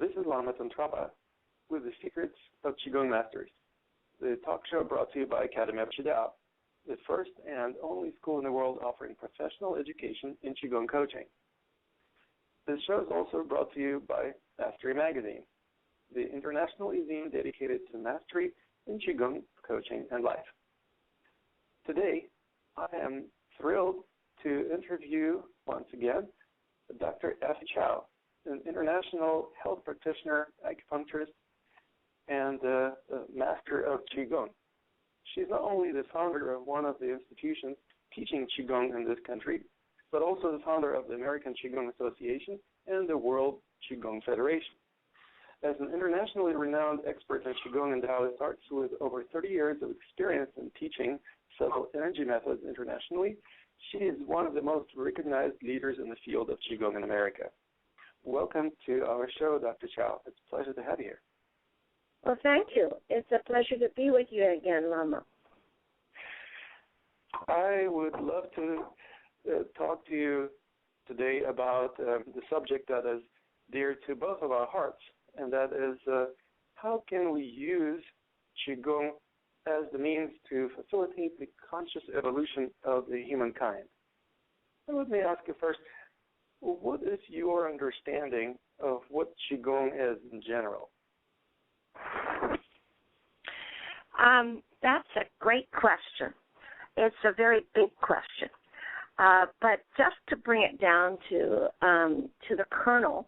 This is Lama Tantrapa with the Secrets of Qigong Masters, the talk show brought to you by Academy of Qidao, the first and only school in the world offering professional education in Qigong coaching. This show is also brought to you by Mastery Magazine, the international e-zine dedicated to mastery in Qigong coaching and life. Today, I am thrilled to interview, once again, Dr. Effie Chow, an international health practitioner, acupuncturist, and master of Qigong. She's not only the founder of one of the institutions teaching Qigong in this country, but also the founder of the American Qigong Association and the World Qigong Federation. As an internationally renowned expert in Qigong and Taoist arts with over 30 years of experience in teaching several energy methods internationally, she is one of the most recognized leaders in the field of Qigong in America. Welcome to our show, Dr. Chow. It's a pleasure to have you here. Well, thank you. It's a pleasure to be with you again, Lama. I would love to talk to you today about the subject that is dear to both of our hearts, and that is how can we use Qigong as the means to facilitate the conscious evolution of the humankind. So let me ask you first, what is your understanding of what Qigong is in general? That's a great question. It's a very big question. But just to bring it down to the kernel,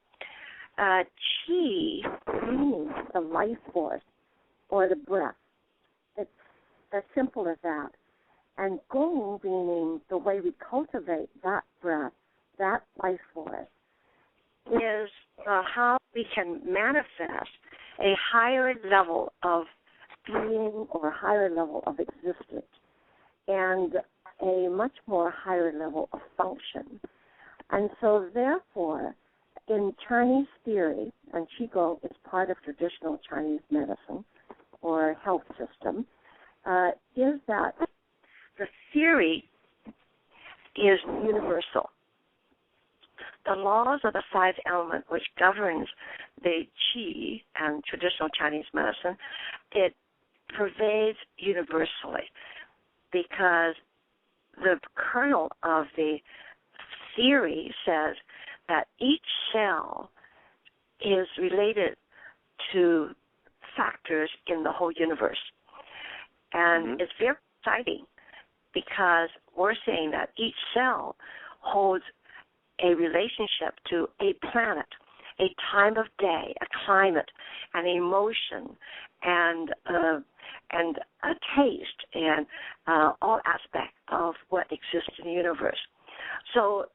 Qi means the life force or the breath. It's as simple as that. And Gong meaning the way we cultivate that breath, that life force, is how we can manifest a higher level of being or a higher level of existence and a much more higher level of function. And so therefore, in Chinese theory, and Qigong is part of traditional Chinese medicine or health system, is that the theory is universal. The laws of the five elements which governs the Qi and traditional Chinese medicine, it pervades universally because the kernel of the theory says that each cell is related to factors in the whole universe. And it's very exciting because we're saying that each cell holds a relationship to a planet, a time of day, a climate, an emotion, and a taste, and all aspects of what exists in the universe. So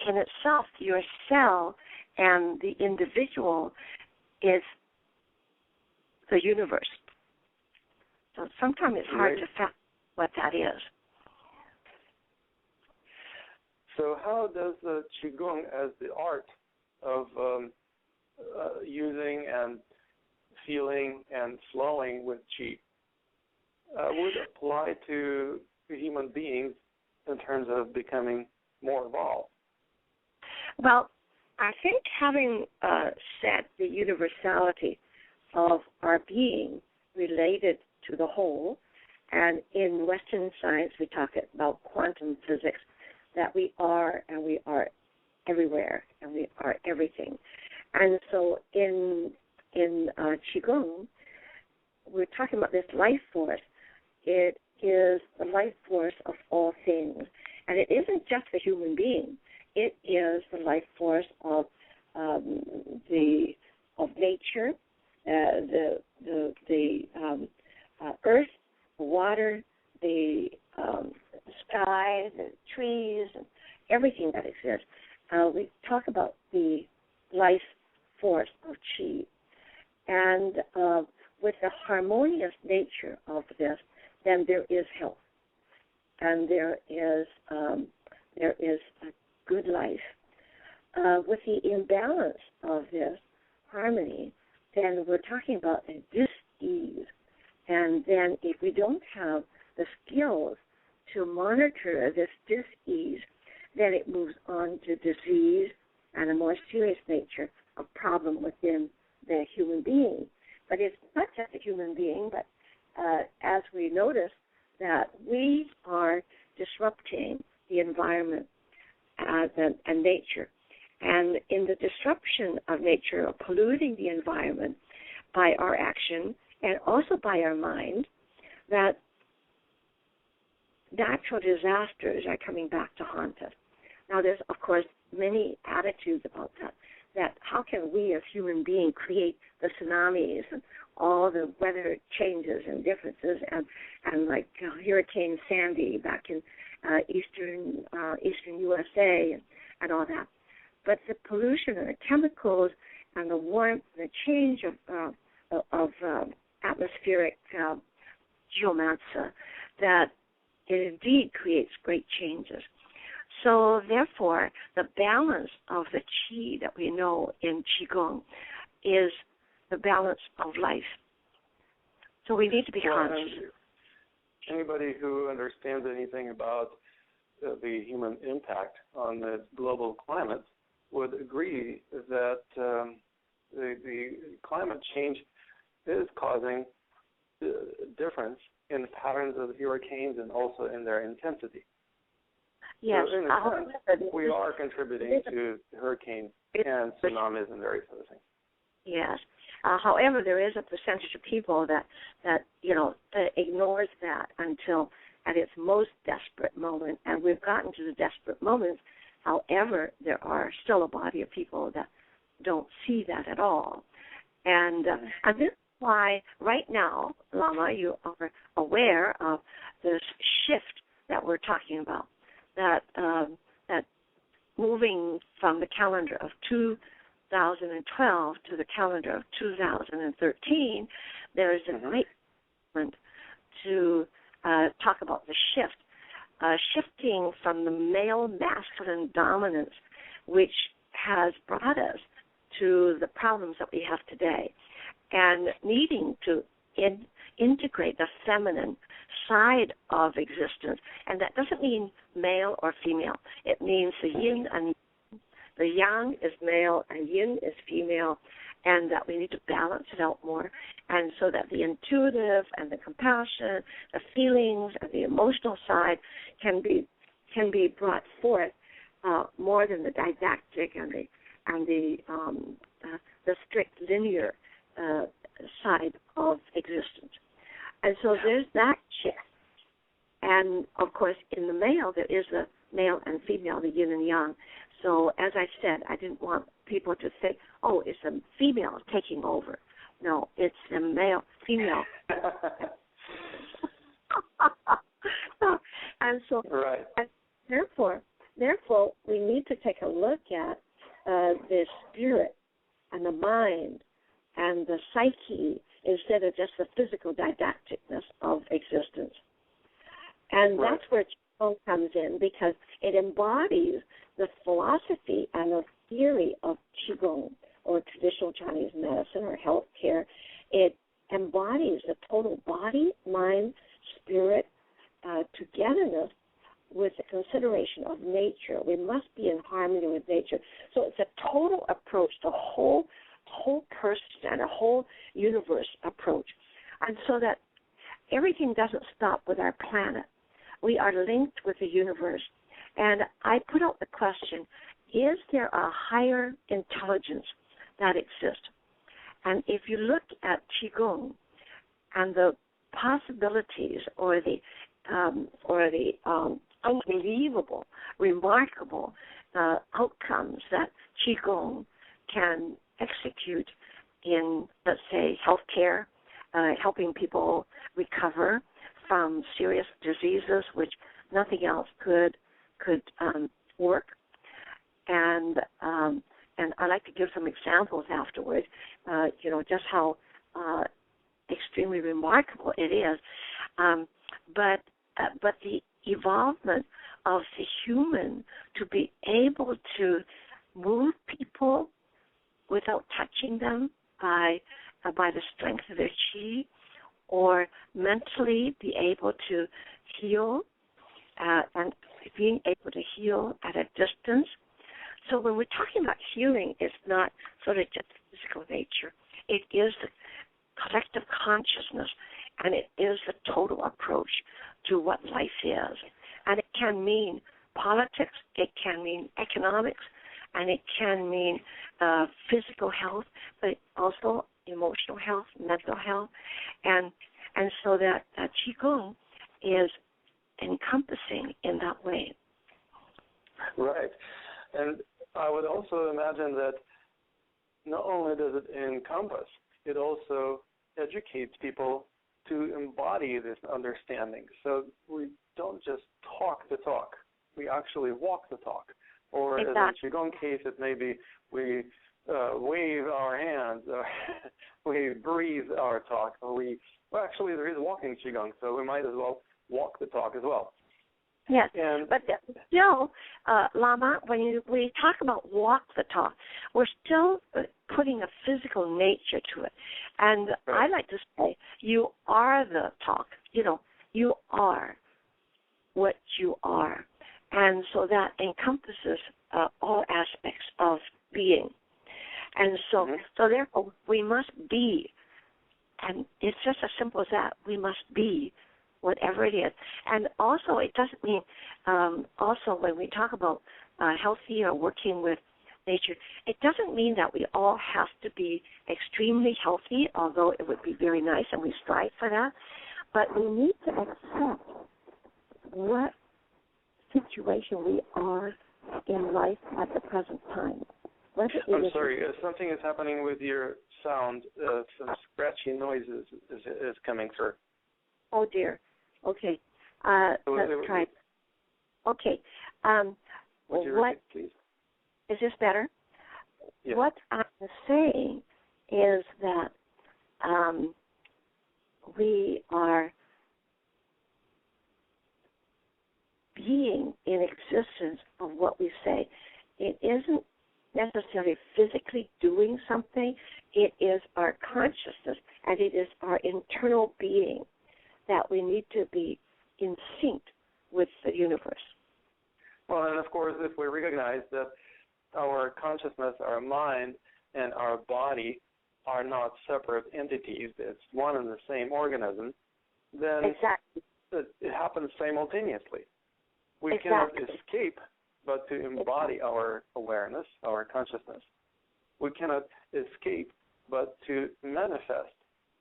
in itself, your cell and the individual is the universe. So sometimes it's hard to fathom what that is. So how does the Qigong as the art of using and feeling and flowing with Qi would apply to human beings in terms of becoming more evolved? Well, I think having said the universality of our being related to the whole, and in Western science we talk about quantum physics, that we are and we are everywhere and we are everything. And so in Qigong, we're talking about this life force. It is the life force of all things. And it isn't just the human being. It is the life force of nature, the earth, the water, the sky, the trees, and everything that exists. We talk about the life force of Qi. And with the harmonious nature of this, then there is health. And there is a good life. With the imbalance of this harmony, then we're talking about a dis-ease. And then if we don't have the skills to monitor this dis-ease, then it moves on to disease and a more serious nature of problem within the human being. But it's not just a human being, but as we notice that we are disrupting the environment and nature. And in the disruption of nature, of polluting the environment by our action and also by our mind, that natural disasters are coming back to haunt us. Now, there's, of course, many attitudes about that how can we as human beings create the tsunamis and all the weather changes and differences and like Hurricane Sandy back in eastern USA and all that. But the pollution and the chemicals and the warmth and the change of atmospheric geomancy, that it indeed creates great changes. So therefore, the balance of the qi that we know in Qigong is the balance of life. So we need to be conscious. Anybody who understands anything about the human impact on the global climate would agree that the climate change is causing difference in the patterns of hurricanes and also in their intensity. Yes. So in a sense, we are contributing to hurricanes and tsunamis and various other things. Yes. However, there is a percentage of people that ignores that until at its most desperate moment, and we've gotten to the desperate moments. However, there are still a body of people that don't see that at all. And this is why right now, Lama, you are aware of this shift that we're talking about, that moving from the calendar of 2012 to the calendar of 2013, there is a great movement to talk about the shift, shifting from the male masculine dominance, which has brought us to the problems that we have today, and needing to integrate the feminine side of existence. And that doesn't mean male or female. It means the yin and the yang is male and yin is female, and that we need to balance it out more, and so that the intuitive and the compassion, the feelings and the emotional side can be brought forth more than the didactic and the strict linear side of existence. And so there's that shift. And, of course, in the male, there is the male and female, the yin and yang. So, as I said, I didn't want people to think, oh, it's a female taking over. No, it's a male, female. And so, right. And therefore, we need to take a look at the spirit and the mind and the psyche instead of just the physical didacticness of existence. And right. That's where Qigong comes in, because it embodies the philosophy and the theory of Qigong, or traditional Chinese medicine or health care. It embodies the total body, mind, spirit, togetherness with the consideration of nature. We must be in harmony with nature. So it's a total approach, the whole person and a whole universe approach. And so that everything doesn't stop with our planet. We are linked with the universe. And I put out the question, is there a higher intelligence that exists? And if you look at Qigong and the possibilities or the unbelievable, remarkable outcomes that Qigong can execute in, let's say, healthcare, helping people recover from serious diseases which nothing else could work. And I'd like to give some examples afterwards, just how extremely remarkable it is. But the evolvement of the human to be able to move people without touching them by the strength of their qi, or mentally be able to heal and being able to heal at a distance. So when we're talking about healing, it's not sort of just physical nature. it is the collective consciousness, and it is the total approach to what life is. And it can mean politics, it can mean economics, and it can mean physical health, but also emotional health, mental health, and so that Qigong is encompassing in that way. Right. And I would also imagine that not only does it encompass, it also educates people to embody this understanding. So we don't just talk the talk, we actually walk the talk. Or exactly. in the Qigong case, it may be we wave our hands, or we breathe our talk, or actually there is walking Qigong, so we might as well walk the talk as well. Yes, but still, Lama, when we talk about walk the talk, we're still putting a physical nature to it. And right. I like to say, you are the talk. You are what you are. And so that encompasses all aspects of being. And so, so therefore, we must be, and it's just as simple as that, we must be whatever it is. And also, it doesn't mean, also when we talk about healthy or working with nature, it doesn't mean that we all have to be extremely healthy, although it would be very nice and we strive for that. But we need to accept what situation we are in life at the present time. I'm sorry, something is happening with your sound. Some scratchy noises is coming through. Oh, dear. Okay. Let's try. Okay. Would you repeat, please? Is this better? Yeah. What I'm saying is that we are being in existence of what we say. It isn't necessarily physically doing something. It is our consciousness, and it is our internal being that we need to be in sync with the universe. Well, and of course, if we recognize that our consciousness, our mind, and our body are not separate entities, it's one and the same organism, then exactly. it happens simultaneously. We exactly. cannot escape but to embody our awareness, our consciousness. We cannot escape but to manifest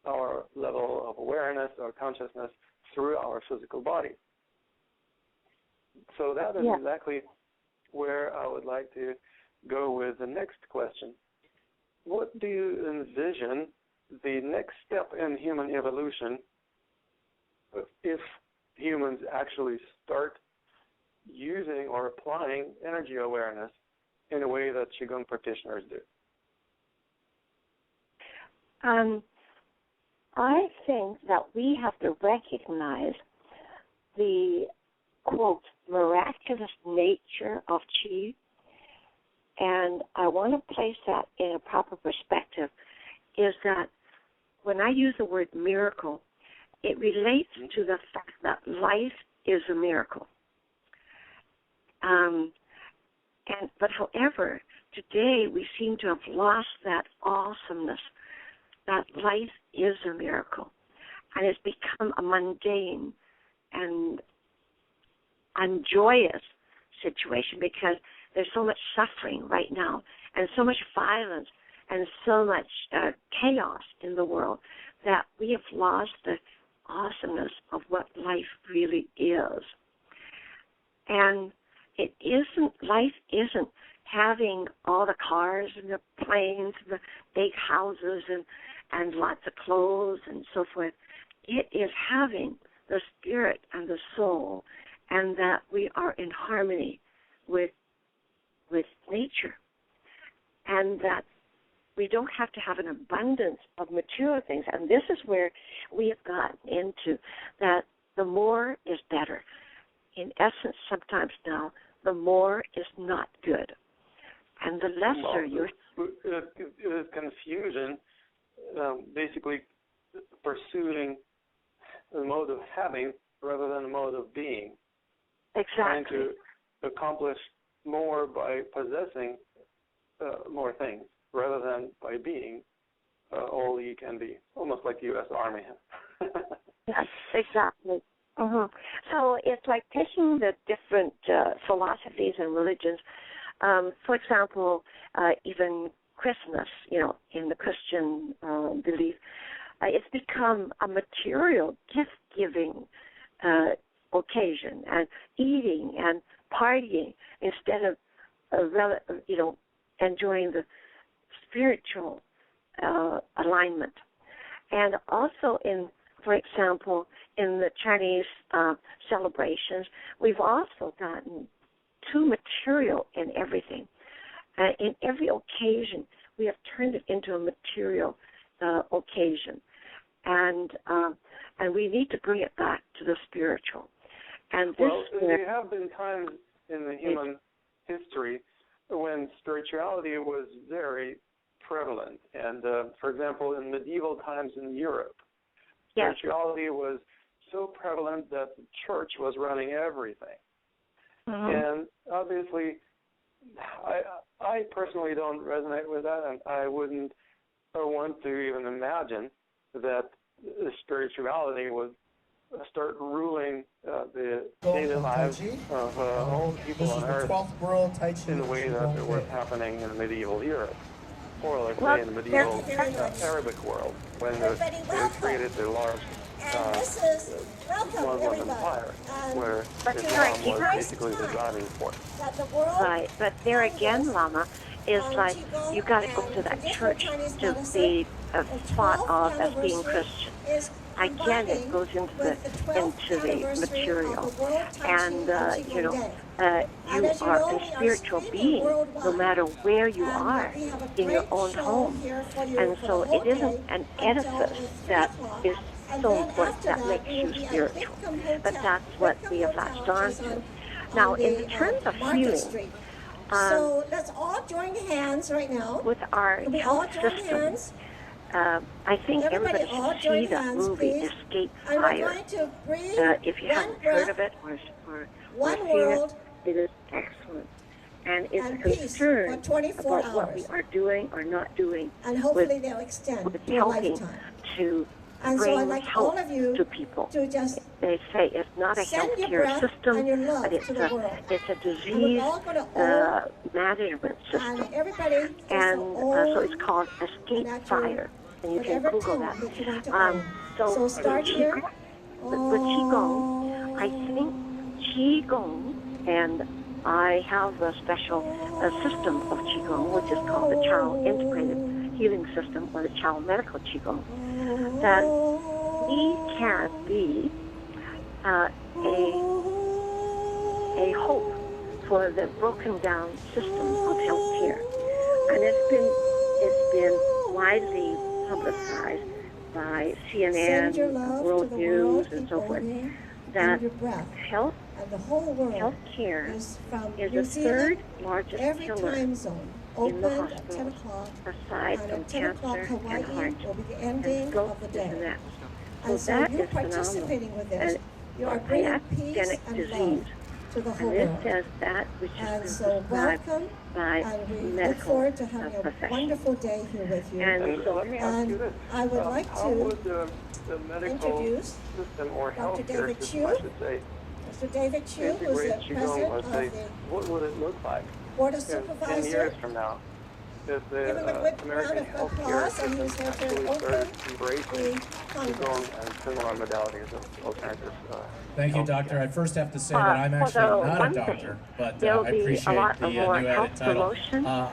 our level of awareness or consciousness through our physical body. So that is exactly where I would like to go with the next question. What do you envision the next step in human evolution if humans actually start using or applying energy awareness in a way that Qigong practitioners do? I think that we have to recognize the, quote, miraculous nature of Qi, and I want to place that in a proper perspective, is that when I use the word miracle, it relates to the fact that life is a miracle. But however, today we seem to have lost that awesomeness, that life is a miracle, and it's become a mundane and unjoyous situation because there's so much suffering right now and so much violence and so much chaos in the world that we have lost the awesomeness of what life really is. And life isn't having all the cars and the planes and the big houses and lots of clothes and so forth. It is having the spirit and the soul, and that we are in harmony with nature, and that we don't have to have an abundance of material things. And this is where we have gotten into that the more is better. In essence, sometimes now, the more is not good. And the lesser you're... It is confusion, basically pursuing the mode of having rather than the mode of being. Exactly. Trying to accomplish more by possessing more things rather than by being all you can be, almost like the U.S. Army. Yes, exactly. So it's like taking the different philosophies and religions. For example, even Christmas, in the Christian belief, it's become a material gift-giving occasion, and eating and partying instead of enjoying the spiritual alignment. And also for example, in the Chinese celebrations, we've also gotten too material in everything. In every occasion, we have turned it into a material occasion, and we need to bring it back to the spiritual. And there have been times in the human history when spirituality was very prevalent, and for example, in medieval times in Europe, spirituality was so prevalent that the church was running everything. And obviously, I personally don't resonate with that, and I wouldn't want to even imagine that spirituality would start ruling the daily lives of all the people on Earth in the way that it was happening in medieval Europe, or let's say in the medieval Arabic world, when they created the large Muslim empire, where Islam was basically the driving force. Right, but there again, Lama, is like you got to go to that church to be thought of as being Christian. Again, it goes into the material, and you are a spiritual being no matter where you are in your own home, and so it isn't an edifice that is so important that makes you spiritual, but that's what we have latched on to. Now, in terms of healing, so let's all join hands right now. With our health system, I think everybody should see that movie, Escape Fire. If you haven't heard of it or seen it, it is excellent. And it's concerned about what we are doing or not doing with helping to bring health to people. They say it's not a healthcare system, but it's a disease management system. And so it's called Escape Fire. And you can Google that. So start here. With Qigong, I think Qigong, and I have a special system of Qigong, which is called the Chow Integrated Healing System, or the Chow Medical Qigong, that we can be a hope for the broken down system of healthcare. And it's been widely publicized by CNN, World News, and so forth, that healthcare is the third largest killer in the hospital, aside from cancer and heart and stroke is the next. So that is phenomenal. And an epidemic disease. And it says that which is prescribed by medical professionals. Wonderful day here with you. And so let me ask you this. I would like how would the medical introduce system or Dr. healthcare David system, Chow. I should say, Mr. David Chow, who's the president of the what would it look like Board of in 10 Supervisors. years from now? If the Give him a good American round of healthcare applause, and he's system here to actually started open embracing the Qigong and similar modalities of alternative Thank you, Doctor. I first have to say that I'm actually not a doctor, but I appreciate the new added title.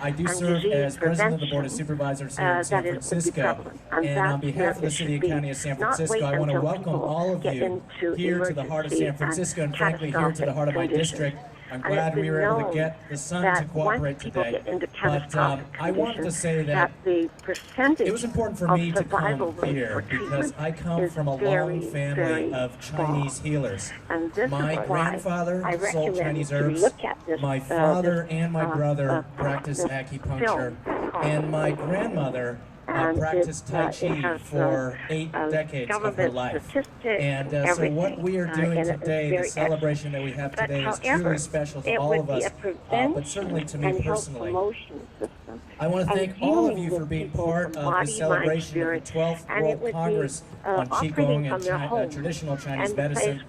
I do serve as president of the Board of Supervisors here in San Francisco, and on behalf of the City and County of San Francisco, I want to welcome all of you here to the heart of San Francisco, and frankly here to the heart of my district. I'm glad we were able to get the sun to cooperate today, but I wanted to say that it was important for me to come here because I come from a long family of Chinese healers. My grandfather sold Chinese herbs, my father and my brother practiced acupuncture, and my grandmother practiced Tai Chi for 8 decades of her life. And so what we are doing today, the celebration that we have today, is truly special to all of us, but certainly to me personally. I want to thank all of you for being part of the celebration of the 12th World Congress on Qigong and traditional Chinese medicine,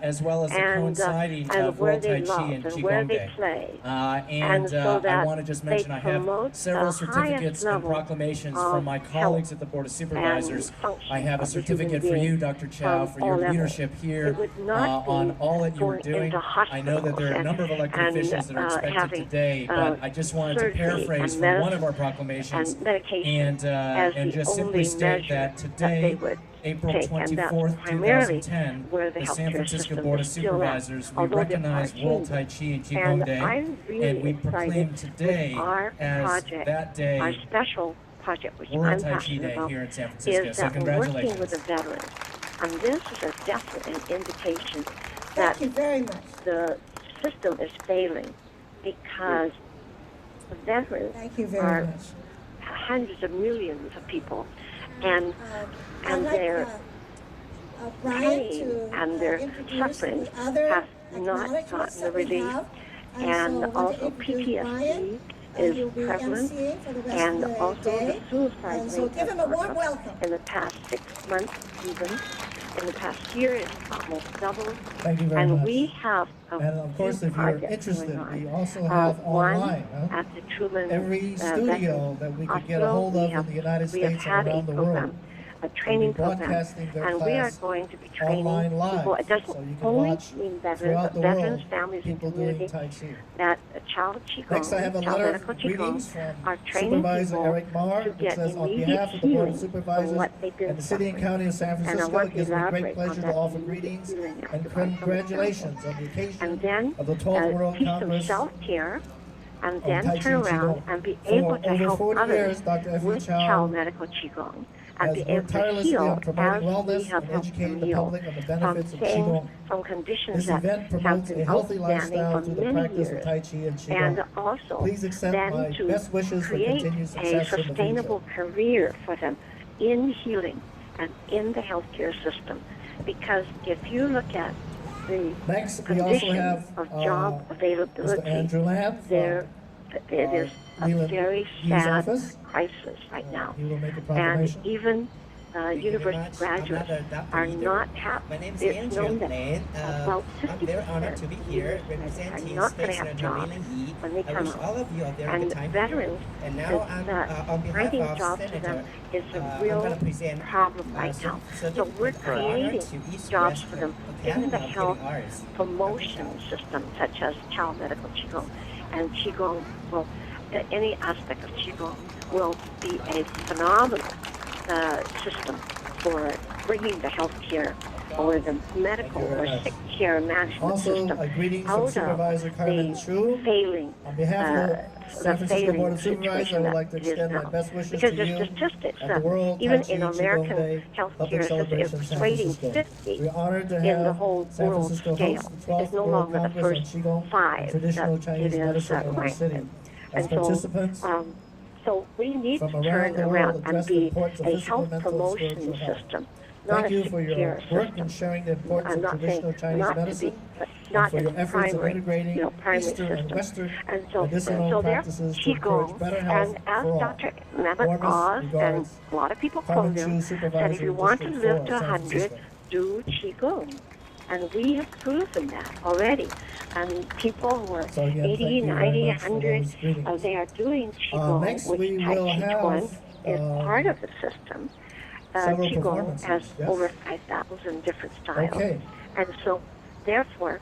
as well as the coinciding of World Tai Chi and Qigong Day. I want to just mention I have several certificates and proclamations from my colleagues at the Board of Supervisors. I have a certificate for you, Dr. Chow, for your leadership here on all that you are doing. I know that there are a number of elected officials that are expected today, but I just wanted to paraphrase from one of our proclamations and just simply state that today, April 24th, 2010, the San Francisco Board of Supervisors, we recognize World Tai Chi and Qigong Day, and we proclaim today as that day, World Tai Chi Day here in San Francisco. So congratulations. Working with the veterans, and this is a definite indication that the system is failing because the veterans are hundreds of millions of people, and their pain and their suffering have not gotten the relief, and also PTSD is prevalent, and also the suicide rate in the past 6 months, even in the past year, it's almost doubled. Thank you very much. And we have and of course, if you're interested, we also have online at the Truman every studio that we could get a hold of in the United States and around the world. A training program, and we are going to be training people. It doesn't only mean veterans, but veterans, families, and community. That Chow Qigong, Next, I have a letter of greetings from Supervisor Eric Marr, which says, on behalf of the Board of Supervisors and the City and County of San Francisco, it gives me great pleasure to offer greetings and congratulations on the occasion of the 12th World Congress self-care, and then turn around and be able to help others with Chow Medical Qigong. And be able to heal as we have helped them heal from conditions that have been outstanding for many years. And also then to create a sustainable career for them in healing and in the healthcare system. Because if you look at the condition of job availability, it is a very sad crisis right now. And even university graduates are not happy. It's known that about 50% are not going to have jobs when they come out. And veterans, finding jobs for them is a real problem right now. So we're creating jobs for them in the health promotion system, such as Chow Medical Qigong. And Qigong will, any aspect of Qigong will be a phenomenal system for bringing the health care or the medical or sick care management system out of the failing, on behalf of the San Francisco Board of Supervisors, I would like to extend my best wishes because to you the statistics at the World even Tai Chi in American healthcare system is rating 50 We're honored to in have the whole San world Francisco scale. host the 12th It's no World longer the Congress first on Qigong 5 traditional that Chinese it is medicine in our city. As and participants so we need to turn around and be a health promotion system. Thank you for your work in sharing the importance of traditional Chinese medicine and for your efforts in integrating Eastern and Western medicinal practices to encourage better health for all. Dr. Mehmet Oz and a lot of people quote him, that if you want to live to 100, do Qigong. And we have proven that already. And people who are 80, 90, 100, they are doing Qigong, which Tai Chi Chuan is part of the system. Qigong has over 5,000 different styles. And so, therefore,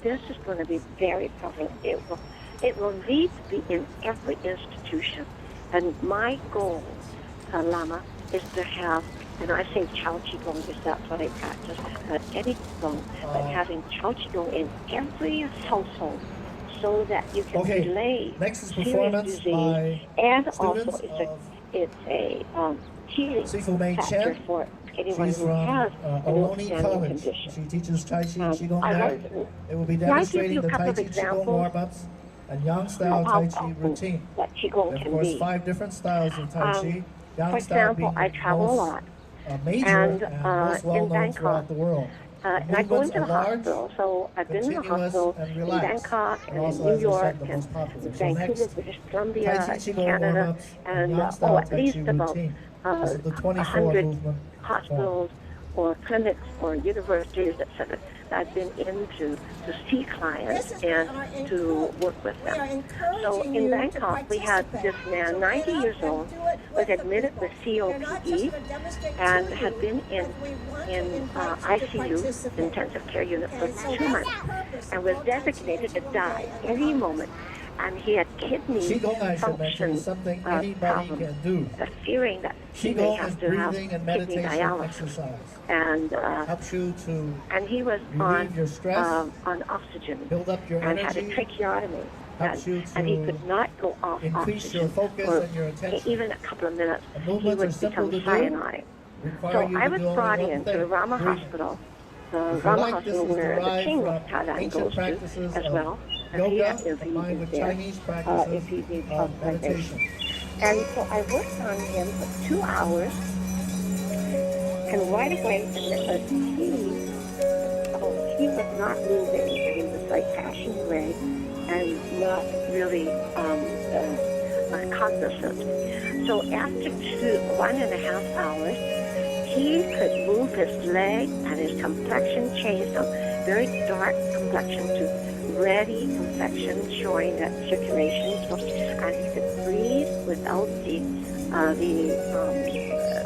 this is going to be very prevalent. It will need to be in every institution. And my goal, Lama, is to have, and I say Chow Qigong because that's what I practice, not any Qigong, but having Chow Qigong in every household so that you can delay serious disease, and also it's a healing factor for anyone who has an outstanding condition. She teaches Tai Chi and Qigong now. It will be demonstrating the Tai Chi Qigong warm-ups and Yang style Tai Chi routine. That Qigong of course, 5 different styles of Tai Chi. For example, I travel a lot. Major and most well-known throughout the world. And I go into the hospital, so I've been in the hospital in Bangkok and in New York and Vancouver, British Columbia, Canada, and at least about 100 hospitals or clinics or universities, etc. I've been into to see clients and to work with them. So in Bangkok, we had this man, 90 years old, was admitted with COPD and had been in ICU, intensive care unit, for 2 months and was designated to die any moment. And he had kidney function problems, fearing that he may have to have kidney dialysis. And helps you to and he was relieve your stress, on oxygen build up your and energy, had a tracheotomy. And he could not go off increase your focus for and your attention. even a couple of minutes. The He would become cyanide. So I was brought in to the Rama Hospital. The Rama Hospital where the king of Thailand goes to as well. And he has if he is there, if he needs hospitalization. And so I worked on him for 2 hours. And right away, he was not moving. He was like passion gray and not really cognizant. So after 1.5 hours, he could move his leg and his complexion changed from very dark complexion to reddy complexion, showing that circulation. And he could breathe without the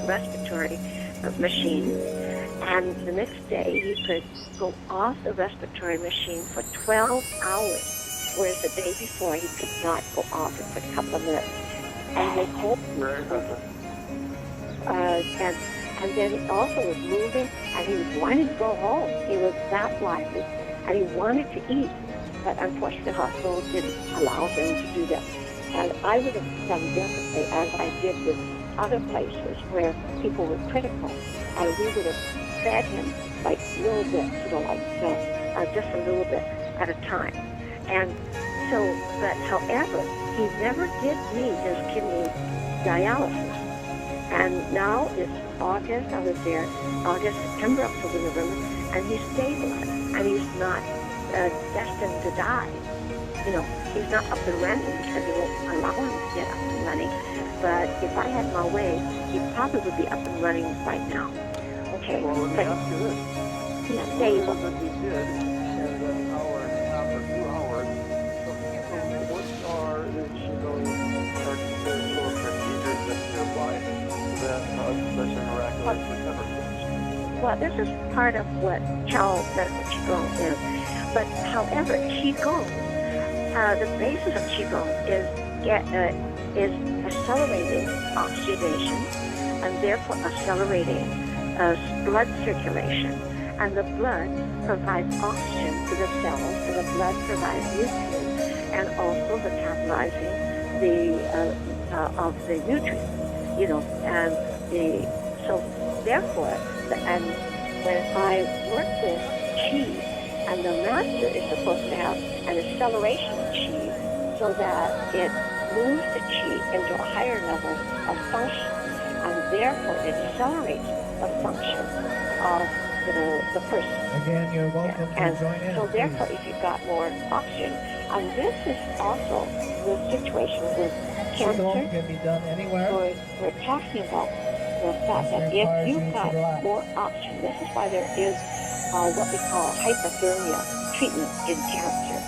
respiratory machine. And the next day, he could go off the respiratory machine for 12 hours, whereas the day before, he could not go off it for a couple of minutes. And his whole and then he also was moving, and he was wanting to go home. He was that lively, and he wanted to eat, but unfortunately, the hospital didn't allow him to do that. And I would have done differently, as I did with other places where people were critical, and we would have fed him like little bit, just a little bit at a time. And so, but however, he never did need his kidney dialysis. And now it's August, I was there, August, September, October, November, and he's stabilized, and he's not destined to die. You know, he's not up and running because he won't allow him to get up and running. But if I had my way, he probably would be up and running right now. Okay. Well, let me ask you this. Yeah, stable. What he did in an hour and a half or 2 hours, what are the Qigong or procedures that you apply that such a miraculous recovery? Well, this is part of what Chow Qigong is. But however, Qigong, the basis of Qigong is accelerating oxidation and therefore accelerating blood circulation. And the blood provides oxygen to the cells, and the blood provides nutrients, and also metabolizing of the nutrients. You know, and so therefore, and when I work with Qi, and the master is supposed to have an acceleration of Qi so that it moves the Qi into a higher level of function, and therefore it accelerates the function of the person. Again, you're welcome to join in. So therefore, if you've got more oxygen, and this is also the situation with cancer. Qigong can be done anywhere. We're talking about the fact that if you've got more oxygen, this is why there is what we call hypothermia treatment in cancer.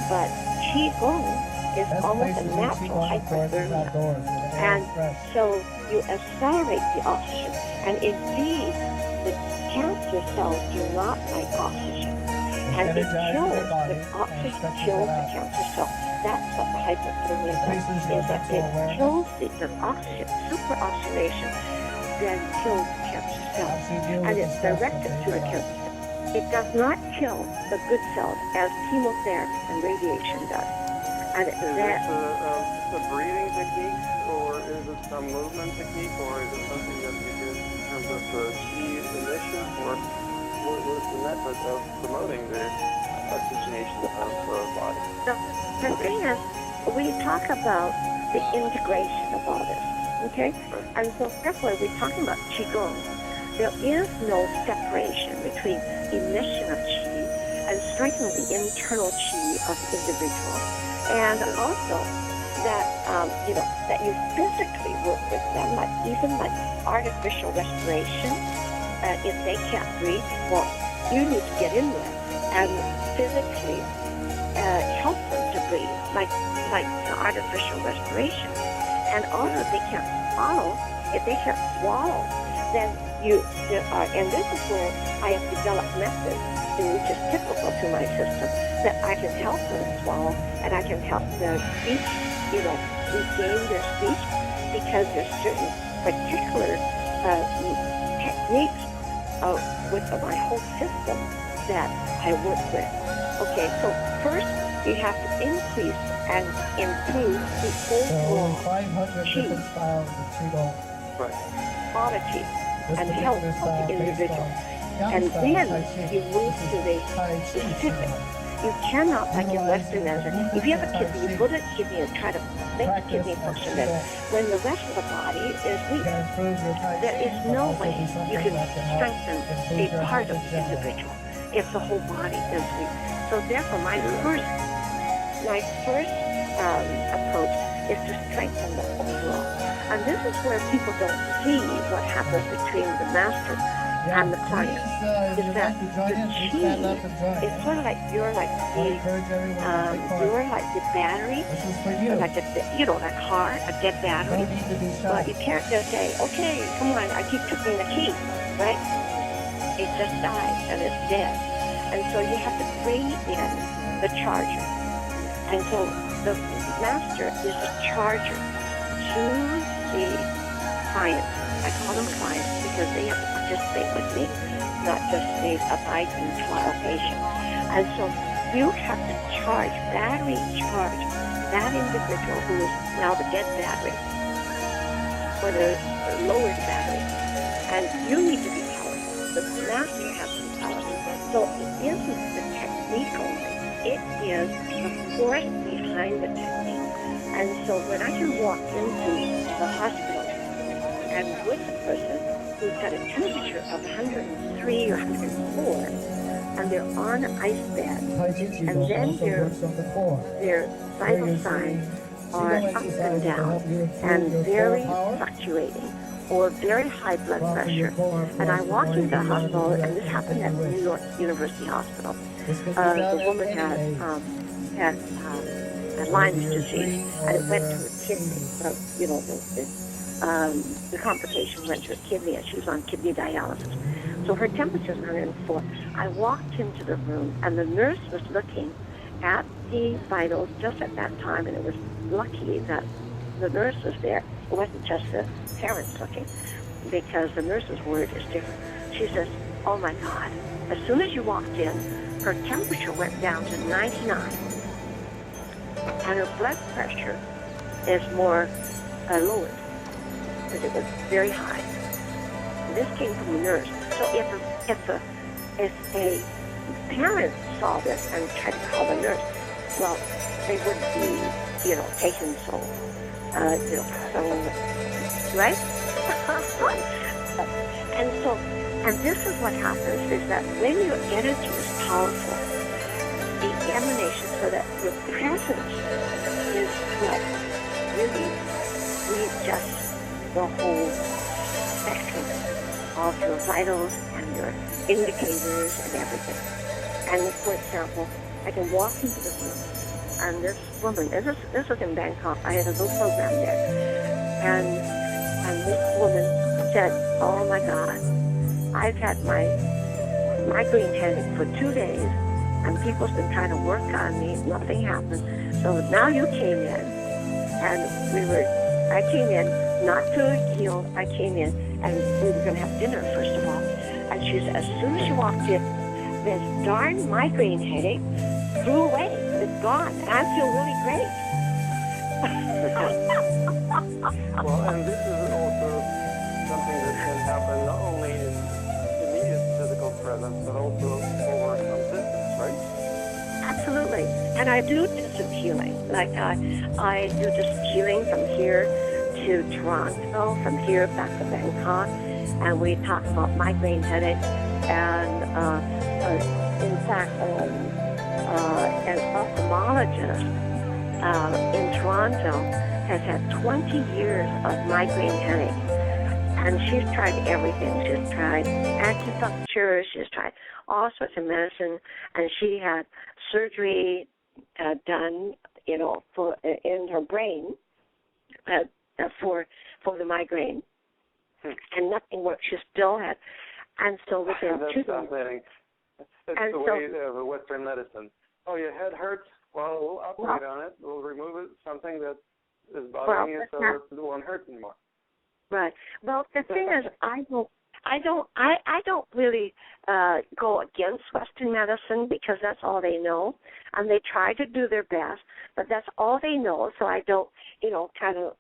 But Qigong is almost a natural hypothermia. And so you accelerate the oxygen. And indeed, the cancer cells do not like oxygen. And it kills the oxygen, kills the cancer cell. That's what the hypothermia does, is that it kills the oxygen, superoxidation, then kills the cancer cells. And it's directed to the cancer cells. It does not kill the good cells as chemotherapy and radiation does. And is this a breathing technique, or is it some movement technique, or is it something that you do in terms of the Qi initiative, or what is the method of promoting the oxygenation of the body? The thing is, we talk about the integration of all this. Okay? And so therefore, we're talking about Qigong. There is no separation between emission of Qi and strengthening the internal Qi of the individual. And also that, that you physically work with them, like even like artificial respiration. If they can't breathe, well, you need to get in there and physically help them to breathe, like the artificial respiration. And also, if they can't swallow, then and this is where I have developed methods, which is typical to my system, that I can help them swallow and I can help their speech, regain their speech, because there's certain particular techniques with my whole system that I work with. Okay, so first you have to increase and improve the overall 500 different styles of Qigong. Quality and health of the individual. And then you move to the specific. You cannot, like in Western medicine, if you have a kidney, you go to the kidney and try to make the kidney function better. When the rest of the body is weak, there is no way you can strengthen a part of the individual if the whole body is weak. So therefore, my first approach is to strengthen the overall. And this is where people don't see what happens between the master and the client. Is that the Qi is sort of like you're like the battery, like a car, a dead battery. But you can't just say, okay, come on, I keep tripping the key, right? It just dies and it's dead. And so you have to bring in the charger. And so the master is a charger to the client. I call them clients because they have to participate with me, not just be a abiding trial patient. And so you have to battery charge that individual who is now the dead battery or the lowered battery. And you need to be powerful. The master has to be powerful. So it isn't the technique only. It is the force behind the technique. And so when I can walk into the hospital and with a person who's got a temperature of 103 or 104, and they're on an ice bed, and then their vital signs are up and down and very fluctuating, or very high blood pressure. And I walked into the hospital, and this happened at New York University Hospital. The woman had Lyme's disease, and it went to her kidney. The complication went to her kidney, and she was on kidney dialysis. So her temperature was 104. I walked into the room, and the nurse was looking at the vitals just at that time, and it was lucky that the nurse was there. It wasn't just the parents looking, because the nurse's word is different. She says, oh my God, as soon as you walked in, her temperature went down to 99, and her blood pressure is more lowered, because it was very high. And this came from the nurse. So if a parent saw this and tried to call the nurse, well, they wouldn't be, taken so, right? And this is what happens, is that when your energy is powerful, the emanation, so that your presence is what really readjusts the whole spectrum of your vitals and your indicators and everything. And for example, I can walk into the room, and this woman, this was in Bangkok, I had a little program there, and this woman said, oh my God, I've had my migraine headache for 2 days, and people's been trying to work on me, nothing happened. So now you came in, and I came in not to heal, I came in, and we were going to have dinner first of all. And she said, as soon as she walked in, this darn migraine headache flew away. It's gone. And I feel really great. Well, and this is also something that can happen not only in immediate physical presence, but also over some distance, right? Absolutely. And I do distance healing. Like I do just healing from here to Toronto, from here back to Bangkok, and we talked about migraine headaches. And in fact, an ophthalmologist in Toronto has had 20 years of migraine headaches. And she's tried everything. She's tried acupuncture. She's tried all sorts of medicine. And she had surgery done, for in her brain for the migraine. And nothing worked. She still had. And so within That's 2 days. fascinating. That's the way of Western medicine. Oh, your head hurts? Well, we'll operate on it. We'll remove it, something that is bothering you so it won't hurt anymore. Right. Well, the thing is, I don't really go against Western medicine because that's all they know, and they try to do their best, but that's all they know. So I don't, kind of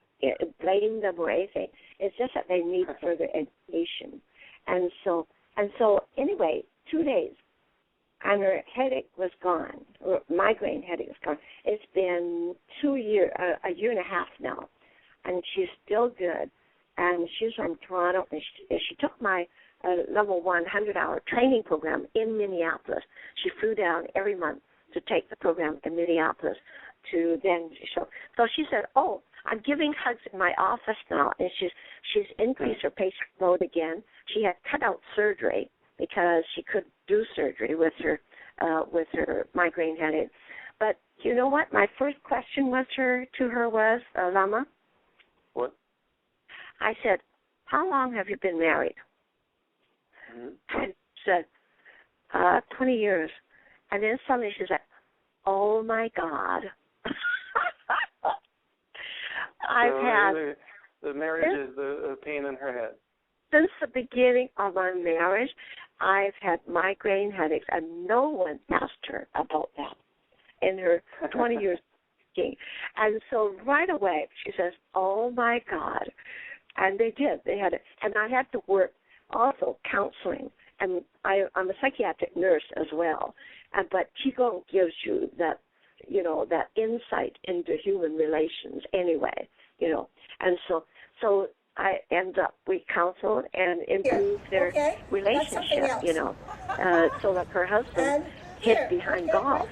blame them or anything. It's just that they need further education, and so anyway, 2 days, and her headache was gone. Her migraine headache was gone. It's been a year and a half now, and she's still good. And she's from Toronto, and she took my level 1 100-hour training program in Minneapolis. She flew down every month to take the program in Minneapolis to then show. So she said, "Oh, I'm giving hugs in my office now," and she's increased her patient load again. She had cut out surgery because she couldn't do surgery with her migraine headache. But you know what? My first question to her was, Lama. What? I said, "How long have you been married?" She said, 20 years. And then suddenly she said, "Oh, my God." The marriage is the pain in her head. Since the beginning of our marriage, I've had migraine headaches, and no one asked her about that in her 20 years. And so right away, she says, "Oh, my God." And they did. They had it. And I had to work also counseling. And I'm a psychiatric nurse as well. But Qigong gives you that, that insight into human relations anyway, And so I end up, we counseled and improved their relationship, so that her husband hid behind golf,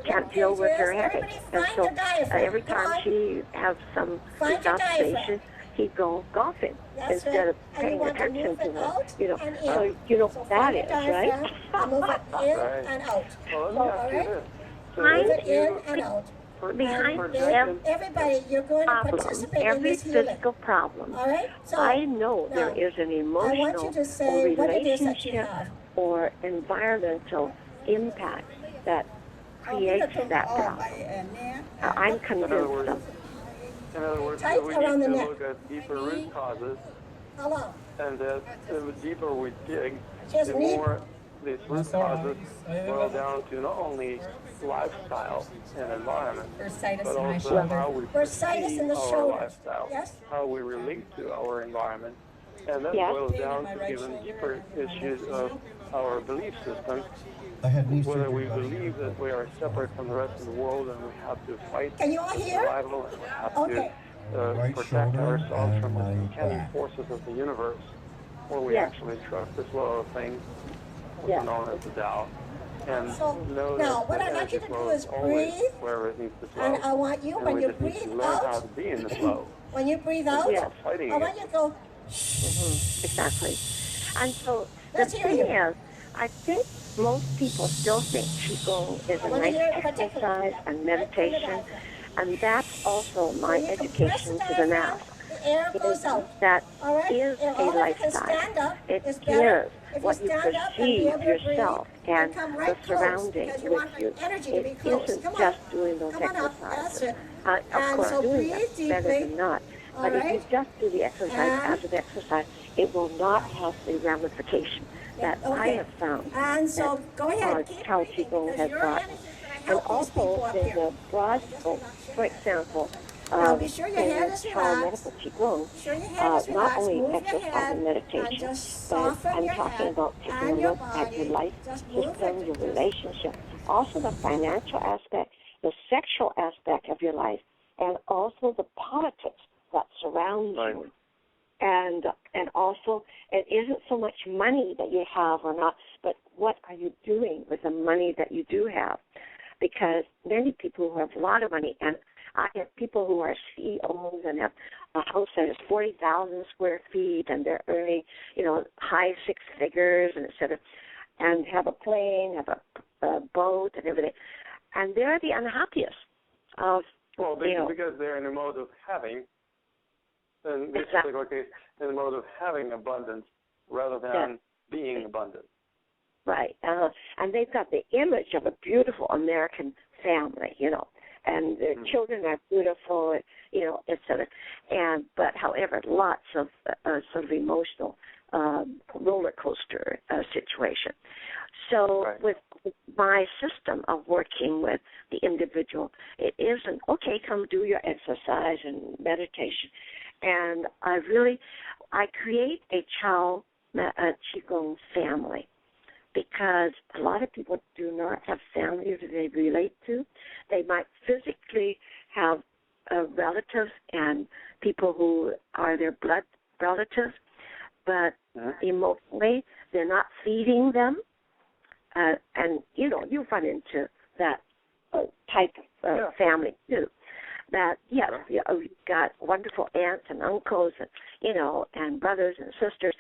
can't deal with her headache. And so every time she has some exasperation, he'd go golfing instead of paying attention to her. So you know what that is, right? Move it in and out. Well, let me ask you this. Move it in and out. Behind everybody, you're going to participate in this healing. Physical problem, all right? So, I know there is an emotional or relationship or environmental impact that creates that problem. I'm convinced of it. In other words, Tight we around need the to neck. look at deeper root causes, Hello. and the deeper we dig, Just the need- more these root causes boil down to not only lifestyle and environment, but also how we perceive in the our shoulders. lifestyle, Yes. how we relate to our environment. And that boils down to even deeper issues of our belief system, whether we believe that we are separate from the rest of the world and we have to fight Can you all for hear? survival and we have to protect ourselves from the uncanny forces of the universe, or we actually trust the flow of things, which are known as the Tao, and know now, that what the I'd like energy you to do flow is always breathe, wherever it needs to flow. and I want you, and when we you just need to breathe learn how out, to be in the flow. when you breathe out, fighting I want you to go, Exactly. And so Let's the hear thing you. is, I think most people still think Qigong is a nice exercise and meditation, and that's also my when you education compress to the diaphragm, mass. the air goes out. That All right? is If a all of you can lifestyle. stand up, It it's better. is If what you stand up and be perceive able to breathe, yourself and come the right close, surrounding because you with want you. energy to be It close. isn't Come on. just doing those Come on up. That's exercises. it. Of And course, so doing them breathe is better deeply. than not. All But if right? you just do the exercise as an exercise, it will not have the ramification that I have found And so go ahead, that keep Chow breathing, Qigong because has your brought. energy is going to And help these people also, up there's here. a broad scope. For example, Now be sure your in head the is Chow relaxed. Medical Qigong, Sure your head is not relaxed. only Move your exercise head and meditation, and just but soften I'm your talking head about taking a and your look at your body. life Just move system, it. your Just- relationship, also the financial aspect, the sexual aspect of your life, and also the politics that surrounds you. And also, it isn't so much money that you have or not, but what are you doing with the money that you do have? Because many people who have a lot of money, and I have people who are CEOs and have a house that is 40,000 square feet, and they're earning, high six figures, and et cetera, and have a plane, have a boat, and everything. And they're the unhappiest of, because they're in a mode of having, in this particular case, in the mode of having abundance rather than being abundant. Right. And they've got the image of a beautiful American family, and their children are beautiful, et cetera. But however, lots of sort of emotional roller coaster situation. So with my system of working with the individual, it isn't, okay, come do your exercise and meditation. And I create a Chow Qigong family, because a lot of people do not have families that they relate to. They might physically have relatives and people who are their blood relatives, but emotionally they're not feeding them. And, you run into that type of family too. That, you've got wonderful aunts and uncles and, and brothers and sisters,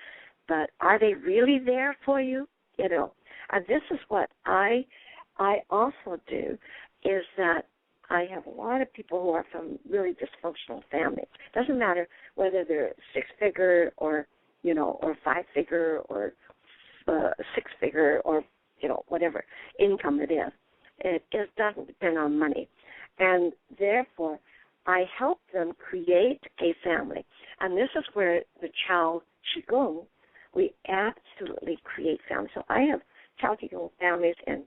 but are they really there for you? And this is what I also do, is that I have a lot of people who are from really dysfunctional families. It doesn't matter whether they're six-figure or, or five-figure or six-figure or, whatever income it is. It doesn't depend on money. And therefore, I help them create a family. And this is where the Chow Qigong, we absolutely create families. So I have Chow Qigong families in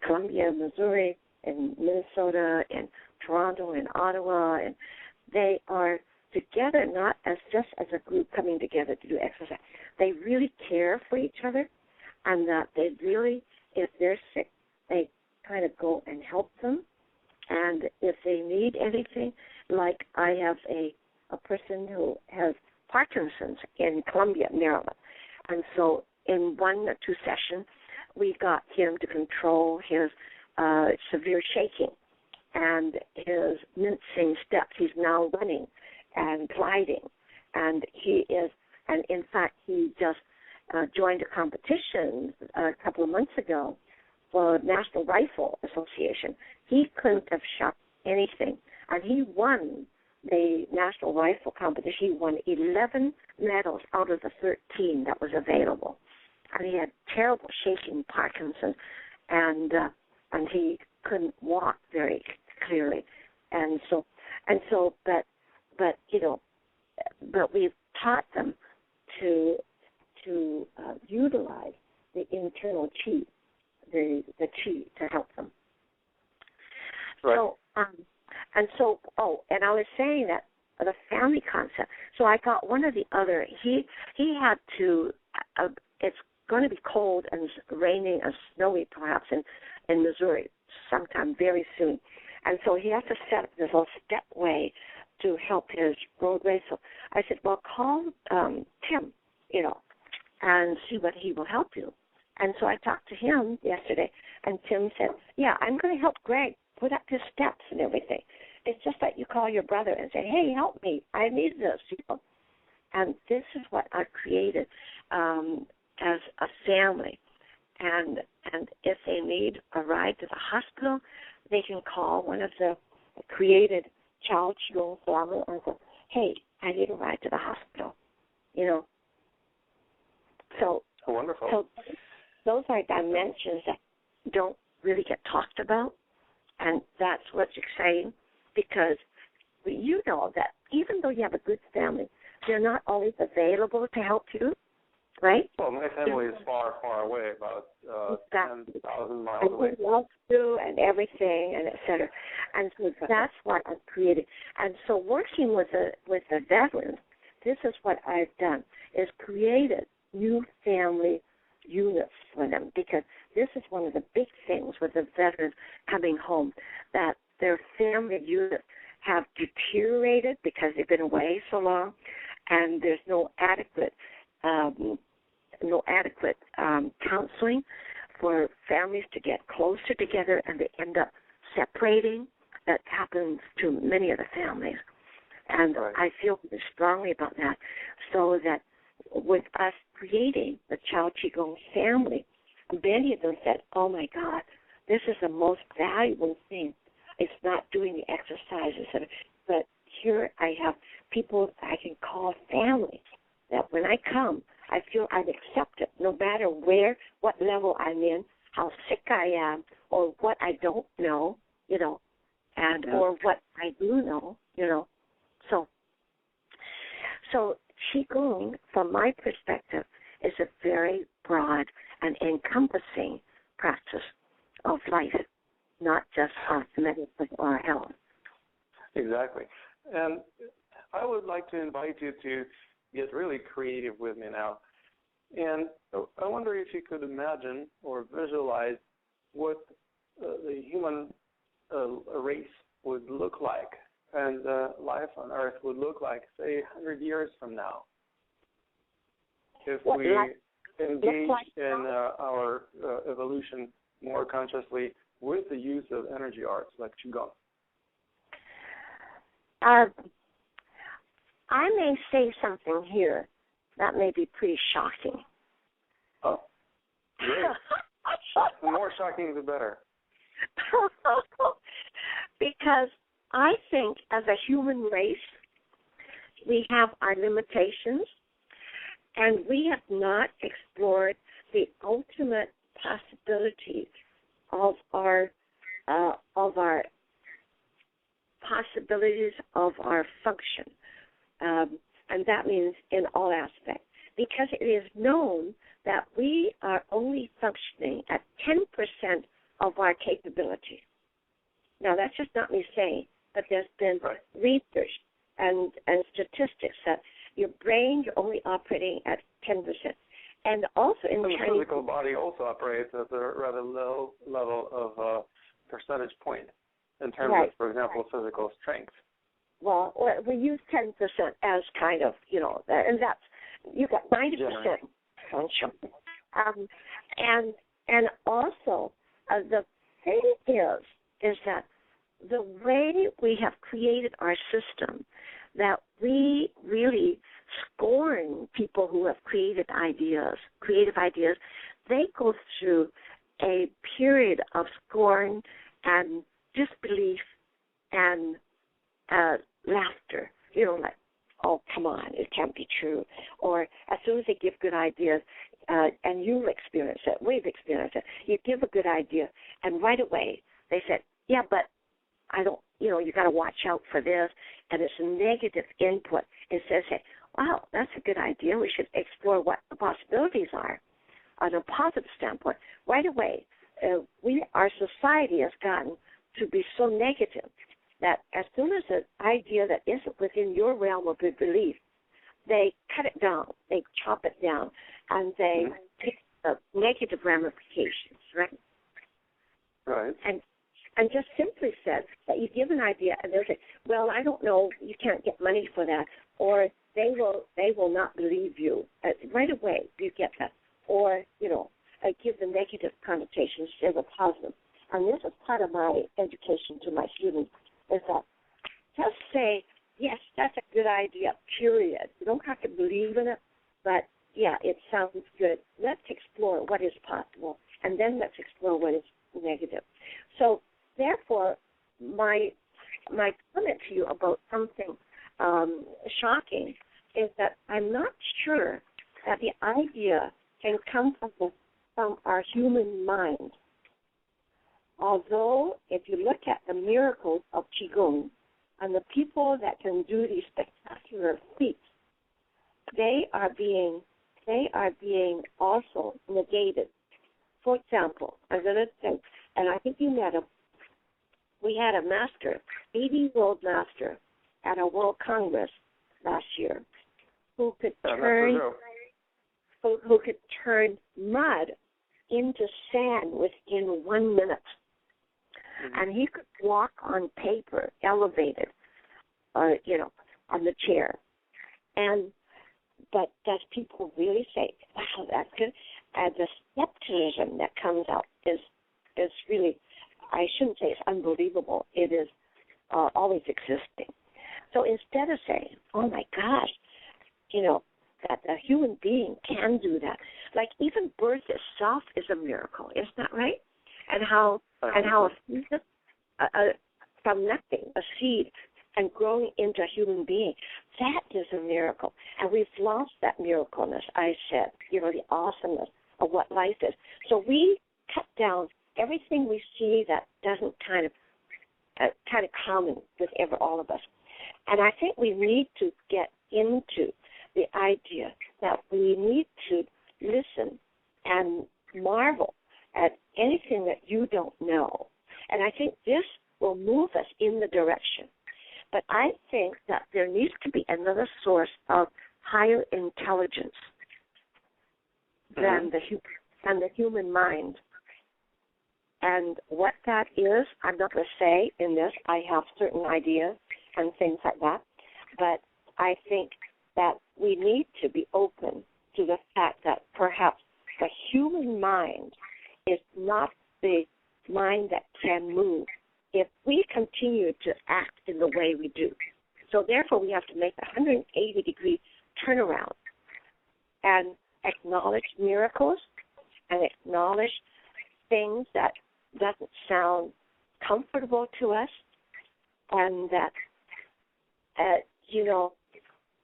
Columbia, Missouri, in Minnesota, in Toronto, in Ottawa, and they are together not as just as a group coming together to do exercise. They really care for each other, and that they really, if they're sick, they kind of go and help them. And if they need anything, like I have a person who has Parkinson's in Columbia, Maryland. And so in 1 or 2 sessions, we got him to control his severe shaking and his mincing steps. He's now running and gliding. And in fact, he just joined a competition a couple of months ago for National Rifle Association. He couldn't have shot anything. And he won the National Rifle competition. He won 11 medals out of the 13 that was available. And he had terrible shaking Parkinson's, and he couldn't walk very clearly. But we've taught them to utilize the internal chi, the chi to help them. Right. So, and I was saying that the family concept. So I got one of the other. He had to. It's going to be cold and raining and snowy perhaps in Missouri sometime very soon, and so he has to set up this little stepway to help his roadway. So I said, well, call Tim, and see what he will help you. And so I talked to him yesterday, and Tim said, yeah, I'm going to help Greg put up his steps and everything. It's just like you call your brother and say, hey, help me. I need this. And this is what I've created as a family. And if they need a ride to the hospital, they can call one of the created Chow Qigong family and say, hey, I need a ride to the hospital. So wonderful. So those are dimensions that don't really get talked about, and that's what's exciting, because you know that even though you have a good family, they're not always available to help you, right? Well, my family is far, far away, about 10,000 miles away. And love you and everything, and et cetera. And so that's what I've created. And so working with the veterans, this is what I've done, is created new family units for them, because this is one of the big things with the veterans coming home, that their family units have deteriorated because they've been away so long, and there's no adequate counseling for families to get closer together, and they end up separating. That happens to many of the families. And right. I feel very strongly about that, so that with us creating the Chow Qigong family, many of them said, oh, my God, this is the most valuable thing. It's not doing the exercises, but here I have people I can call family, that when I come, I feel I'm accepted, no matter what level I'm in, how sick I am, or what I don't know, and or what I do know, So Qigong, from my perspective, is a very broad and encompassing practice of life, not just of medicine or health. Exactly. And I would like to invite you to get really creative with me now. And I wonder if you could imagine or visualize what the human race would look like and life on Earth would look like, say, 100 years from now, if we engage in our evolution more consciously with the use of energy arts like Qigong. I may say something here that may be pretty shocking. Oh, great. The more shocking, the better. Because I think as a human race, we have our limitations, and we have not explored the ultimate possibilities of our function, and that means in all aspects. Because it is known that we are only functioning at 10% of our capability. Now, that's just not me saying, but there's been research and statistics that your brain, you're only operating at 10%. And also in the physical body also operates at a rather low level of percentage point in terms of, for example, physical strength. Well, we use 10% as kind of, and that's, you've got 90% function. And also, the thing is that the way we have created our system, that we really scorn people who have creative ideas, they go through a period of scorn and disbelief and laughter, like, oh, come on, it can't be true. Or as soon as they give good ideas, and you've experienced it, we've experienced it, you give a good idea, and right away they said, yeah, but I don't, you got to watch out for this, and it's a negative input. Instead of saying, wow, that's a good idea, we should explore what the possibilities are on a positive standpoint. Right away, our society has gotten to be so negative that as soon as an idea that isn't within your realm of good belief, they cut it down, they chop it down, and they take the negative ramifications, right? Right. And just simply said that you give an idea, and they'll say, well, I don't know, you can't get money for that, or they will not believe you. Right away, you get that. Or, give the negative connotations instead of positive. And this is part of my education to my students, is that just say, yes, that's a good idea, period. You don't have to believe in it, but, yeah, it sounds good. Let's explore what is possible, and then let's explore what is negative. So, therefore, my comment to you about something shocking is that I'm not sure that the idea can come from our human mind. Although, if you look at the miracles of Qigong and the people that can do these spectacular feats, they are being also negated. For example, I'm going to think, and I think you met him. We had a master, 80-year-old master, at a World Congress last year, who could turn mud into sand within 1 minute. and he could walk on paper, elevated, on the chair. But does people really say, wow, that's good? And the skepticism that comes out is really, I shouldn't say it's unbelievable. It is always existing. So instead of saying, oh my gosh, that a human being can do that, like even birth itself is a miracle, isn't that right? And how from nothing, a seed, and growing into a human being, that is a miracle. And we've lost that miracleness, I said, the awesomeness of what life is. So we cut down everything we see that doesn't kind of common with all of us. And I think we need to get into the idea that we need to listen and marvel at anything that you don't know. And I think this will move us in the direction. But I think that there needs to be another source of higher intelligence than the human mind. And what that is, I'm not going to say in this. I have certain ideas and things like that. But I think that we need to be open to the fact that perhaps the human mind is not the mind that can move if we continue to act in the way we do. So therefore, we have to make a 180-degree turnaround and acknowledge miracles and acknowledge things that doesn't sound comfortable to us, and that,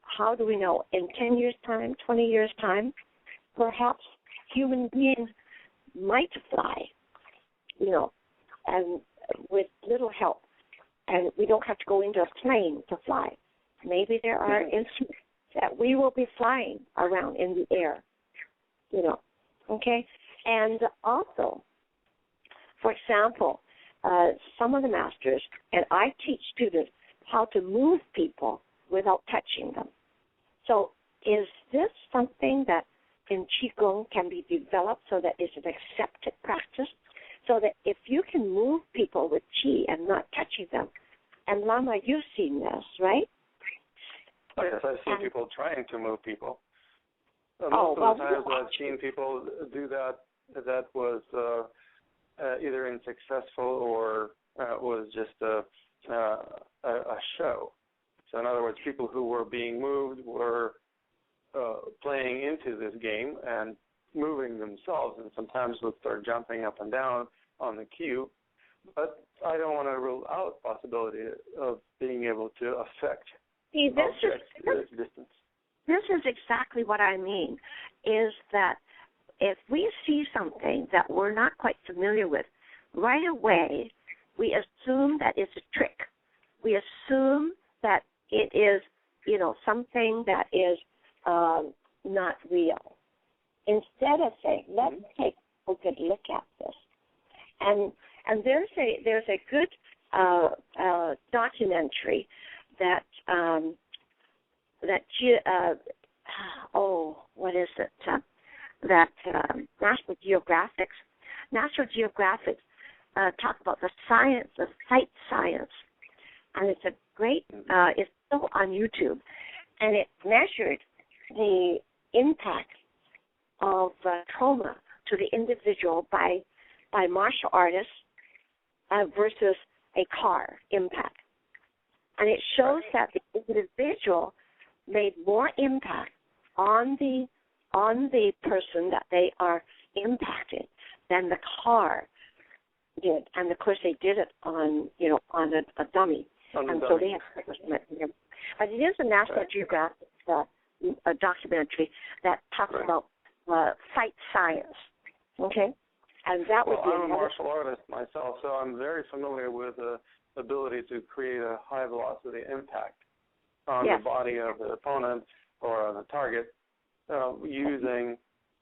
how do we know? In 10 years' time, 20 years' time, perhaps human beings might fly, and with little help. And we don't have to go into a plane to fly. Maybe there are instruments that we will be flying around in the air, okay? And also, for example, some of the masters, and I teach students how to move people without touching them. So is this something that in Qigong can be developed so that it's an accepted practice? So that if you can move people with Qi and not touching them, and Lama, you've seen this, right? Oh, yes, I've seen people trying to move people. Most of the times I've seen people do that was either unsuccessful or was just a show. So in other words, people who were being moved were playing into this game and moving themselves, and sometimes would start jumping up and down on the cue. But I don't want to rule out the possibility of being able to affect objects at a distance. This is exactly what I mean, is that if we see something that we're not quite familiar with, right away we assume that it's a trick. We assume that it is, something that is not real. Instead of saying, let's take a good look at this. And there's a good documentary that what is it? That National Geographic talk about the science, the sight science, and it's a great. It's still on YouTube, and it measured the impact of trauma to the individual by martial artists versus a car impact. And it shows that the individual made more impact on the person that they are impacting than the car did. And of course they did it on a dummy. So they had, but it is a National Geographic a documentary that talks about sight science. Okay? And that would be I'm a martial artist myself, so I'm very familiar with the ability to create a high velocity impact on the body of the opponent or on the target using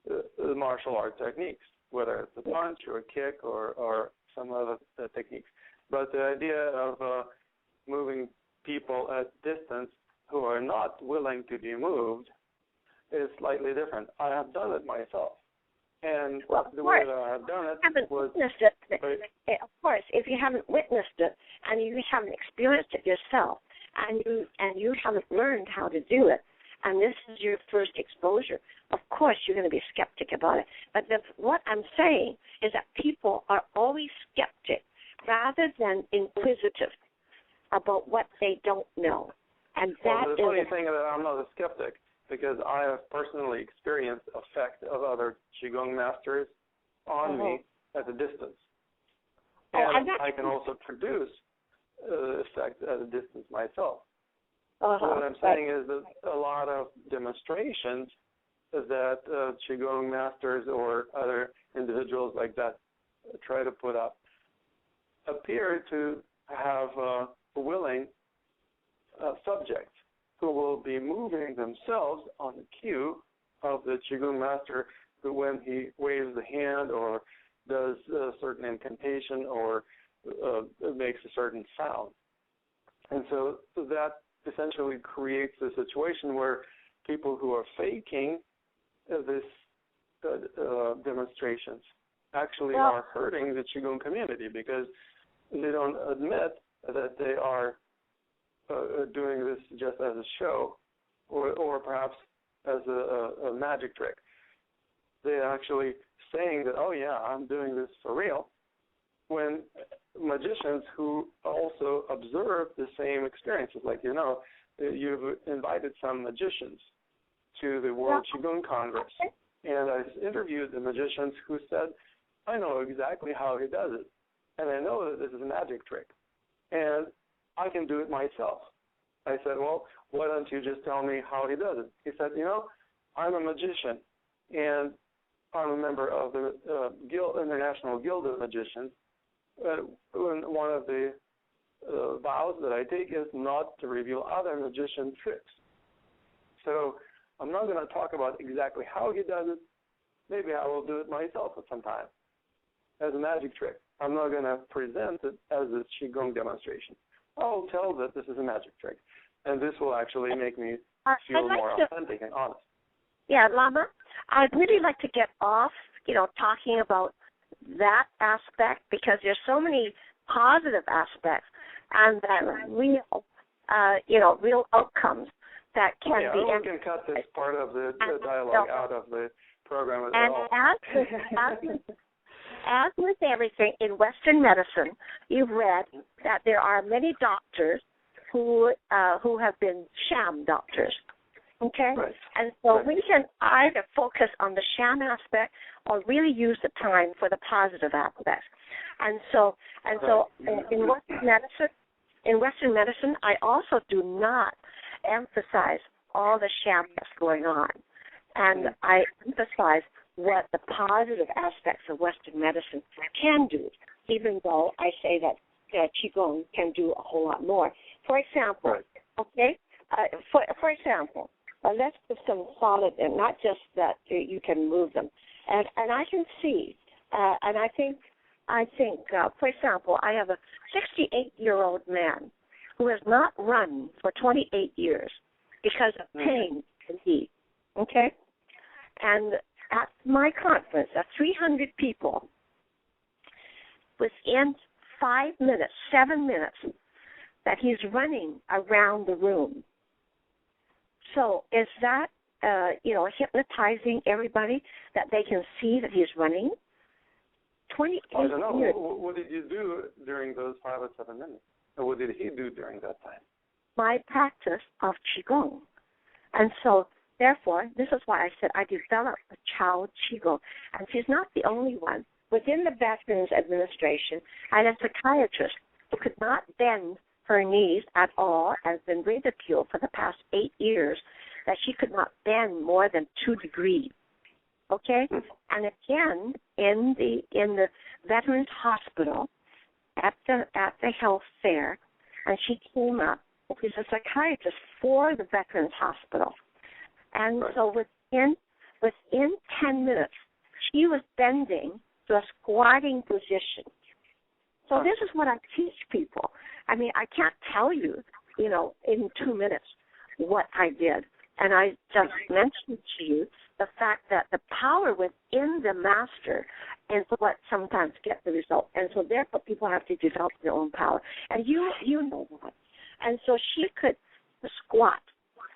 the martial art techniques, whether it's a punch or a kick or some other techniques. But the idea of moving people at distance who are not willing to be moved is slightly different. I have done it myself. And the course, way that I have done it was... Witnessed it. Of course, if you haven't witnessed it and you haven't experienced it yourself and you haven't learned how to do it, and this is your first exposure, of course you're going to be skeptic about it. But what I'm saying is that people are always skeptic rather than inquisitive about what they don't know. And that the funny thing is that I'm not a skeptic, because I have personally experienced the effect of other Qigong masters on me at a distance. And I can also produce the effect at a distance myself. What I'm saying is that a lot of demonstrations that Qigong masters or other individuals like that try to put up appear to have willing subjects who will be moving themselves on the cue of the Qigong master, who, when he waves the hand or does a certain incantation or makes a certain sound. And so that essentially creates a situation where people who are faking this demonstrations actually are hurting the Qigong community, because they don't admit that they are doing this just as a show or perhaps as a magic trick. They're actually saying that, oh yeah, I'm doing this for real, when magicians who also observe the same experiences, like, you've invited some magicians to the World Qigong Congress, and I interviewed the magicians who said, I know exactly how he does it, and I know that this is a magic trick, and I can do it myself. I said, well, why don't you just tell me how he does it? He said, I'm a magician, and I'm a member of the International Guild of Magicians. One of the vows that I take is not to reveal other magician tricks. So I'm not going to talk about exactly how he does it. Maybe I will do it myself at some time as a magic trick. I'm not going to present it as a Qigong demonstration. I'll tell that this is a magic trick, and this will actually make me feel more authentic and honest. Yeah, Lama, I'd really like to get off, talking about that aspect, because there's so many positive aspects and that real outcomes that can be. Yeah, we can cut this part of the dialogue out of the program as well. And as with everything in Western medicine, you've read that there are many doctors who have been sham doctors. Okay? Right. And so we can either focus on the sham aspect or really use the time for the positive aspects. And so in Western medicine, I also do not emphasize all the sham that's going on. And I emphasize what the positive aspects of Western medicine can do, even though I say that Qigong can do a whole lot more. For example, for example, let's give some solid, and not just that you can move them. And I can see, and I think, for example, I have a 68-year-old man who has not run for 28 years because of pain and heat. Okay, and at my conference, 300 people, within 7 minutes, that he's running around the room. So is that, hypnotizing everybody that they can see that he's running? 28 I don't know. years. What did you do during those 5 or 7 minutes? And what did he do during that time? My practice of Qigong. And so, therefore, this is why I said I developed a Chow Qigong. And she's not the only one. Within the Veterans Administration, I had a psychiatrist who could not bend her knees at all, has been ridiculed for the past 8 years, that she could not bend more than 2 degrees. Okay? And again, in the Veterans Hospital, at the health fair, and she came up, she's a psychiatrist for the Veterans Hospital. And so within 10 minutes, she was bending to a squatting position. So this is what I teach people. I mean, I can't tell you, in 2 minutes what I did, And I just mentioned to you the fact that the power within the master is what sometimes gets the result. And so therefore people have to develop their own power. And you know that. And so she could squat.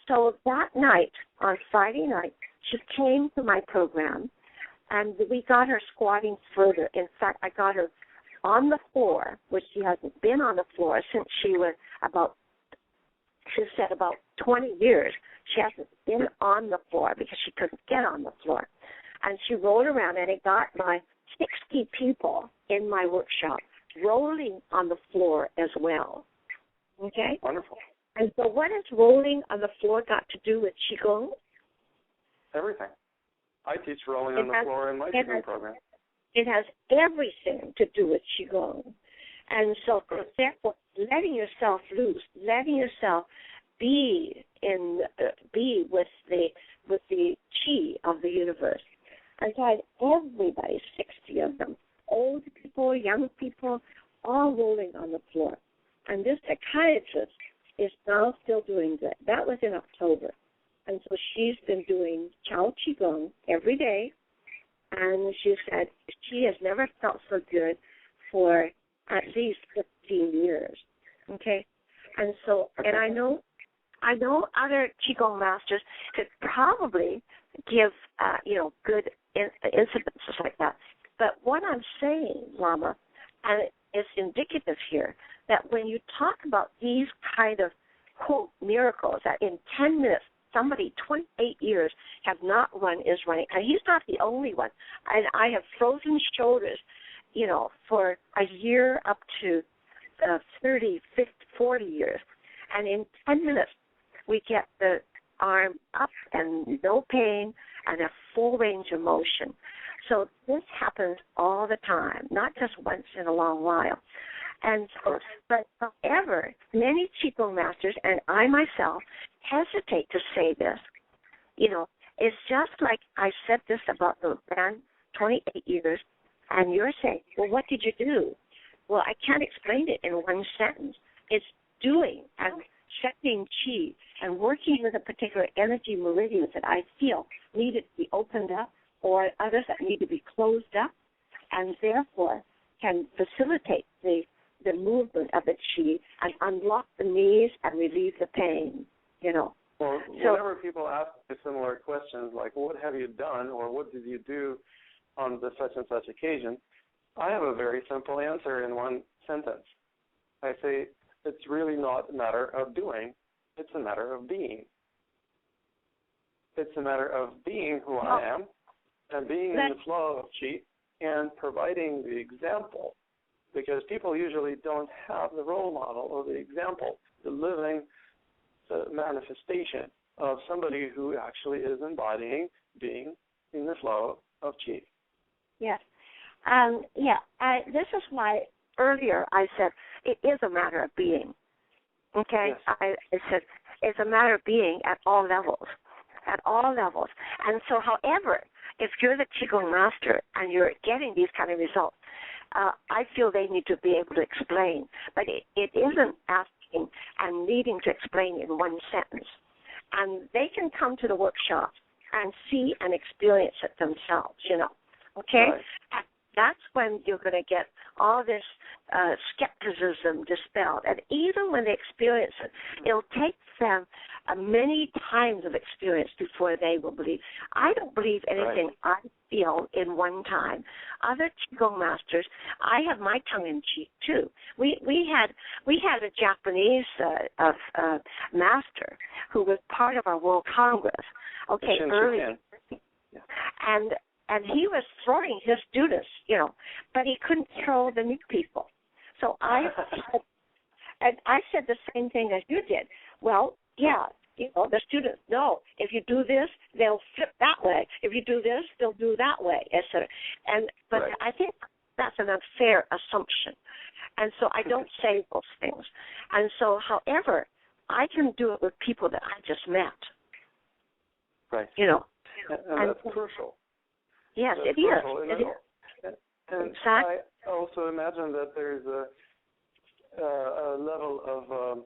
So that night, on Friday night, she came to my program, and we got her squatting further. In fact, I got her on the floor, which she hasn't been on the floor since she was about 20 years. She hasn't been on the floor because she couldn't get on the floor. And she rolled around, and it got my 60 people in my workshop rolling on the floor as well. Okay? Wonderful. And so what has rolling on the floor got to do with Qigong? Everything. I teach rolling on the floor in my Qigong program. It has everything to do with Qigong. And so therefore, letting yourself loose, letting yourself be with the Qi of the universe. And so I had everybody, 60 of them, old people, young people, all rolling on the floor. And this psychiatrist is now still doing that. That was in October. And so she's been doing Chow Qigong every day. And she said she has never felt so good for at least 15 years. Okay? And so, and I know other Qigong masters could probably give, good incidences like that. But what I'm saying, Lama, and it's indicative here, that when you talk about these kind of, quote, miracles, that in 10 minutes, somebody 28 years is running. And he's not the only one. And I have frozen shoulders, for a year up to 30, 50, 40 years. And in 10 minutes, we get the arm up and no pain and a full range of motion. So this happens all the time, not just once in a long while. And so, but however, many Qigong masters, and I myself, hesitate to say this. It's just like I said this about the man, 28 years, and you're saying, well, what did you do? Well, I can't explain it in one sentence. It's doing and shedding Qi and working with a particular energy meridians that I feel needed to be opened up or others that need to be closed up, and therefore can facilitate the movement of the Qi and unlock the knees and relieve the pain, Well, whenever people ask me similar questions like, what have you done or what did you do on the such and such occasion, I have a very simple answer in one sentence. I say, it's really not a matter of doing, it's a matter of being. It's a matter of being who I am and being in the flow of Qi and providing the example, because people usually don't have the role model or the example, the living manifestation of somebody who actually is embodying being in the flow of Qi. Yes. This is why earlier I said it is a matter of being. Okay? Yes. I said it's a matter of being at all levels. At all levels. And so, however, if you're the Qigong master and you're getting these kind of results, I feel they need to be able to explain. But it isn't asking and needing to explain in one sentence. And they can come to the workshop and see and experience it themselves, Okay? Right. That's when you're going to get all this skepticism dispelled. And even when they experience it, it'll take them many times of experience before they will believe. I don't believe anything I feel in one time. Other Qigong masters, I have my tongue in cheek too. We had a Japanese master who was part of our World Congress. Okay, early, and he was throwing his students, but he couldn't throw the new people. So I said the same thing as you did. Well, the students know if you do this, they'll flip that way. If you do this, they'll do that way, etc. But I think that's an unfair assumption, and so I don't say those things. And so, however, I can do it with people that I just met. Right. And that's crucial. Yes, that's it is. It is. And exactly. I also imagine that there's a level of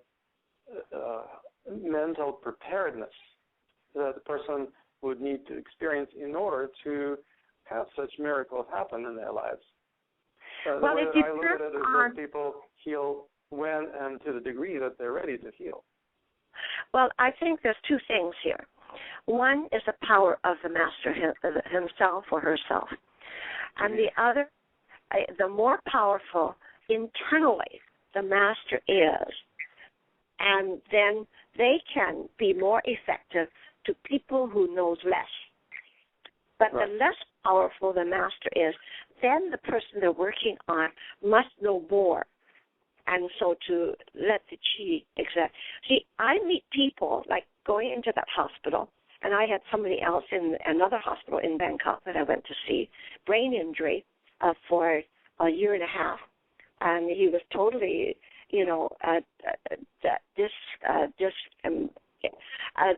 mental preparedness that the person would need to experience in order to have such miracles happen in their lives. Well, the way that I look at it is that people heal when and to the degree that they're ready to heal. Well, I think there's two things here. One is the power of the master himself or herself. And the other, the more powerful internally the master is, and then they can be more effective to people who knows less. But the less powerful the master is, then the person they're working on must know more. And so to let the chi exist. See, I meet people, like going into that hospital, and I had somebody else in another hospital in Bangkok that I went to see, brain injury for a year and a half. And he was totally,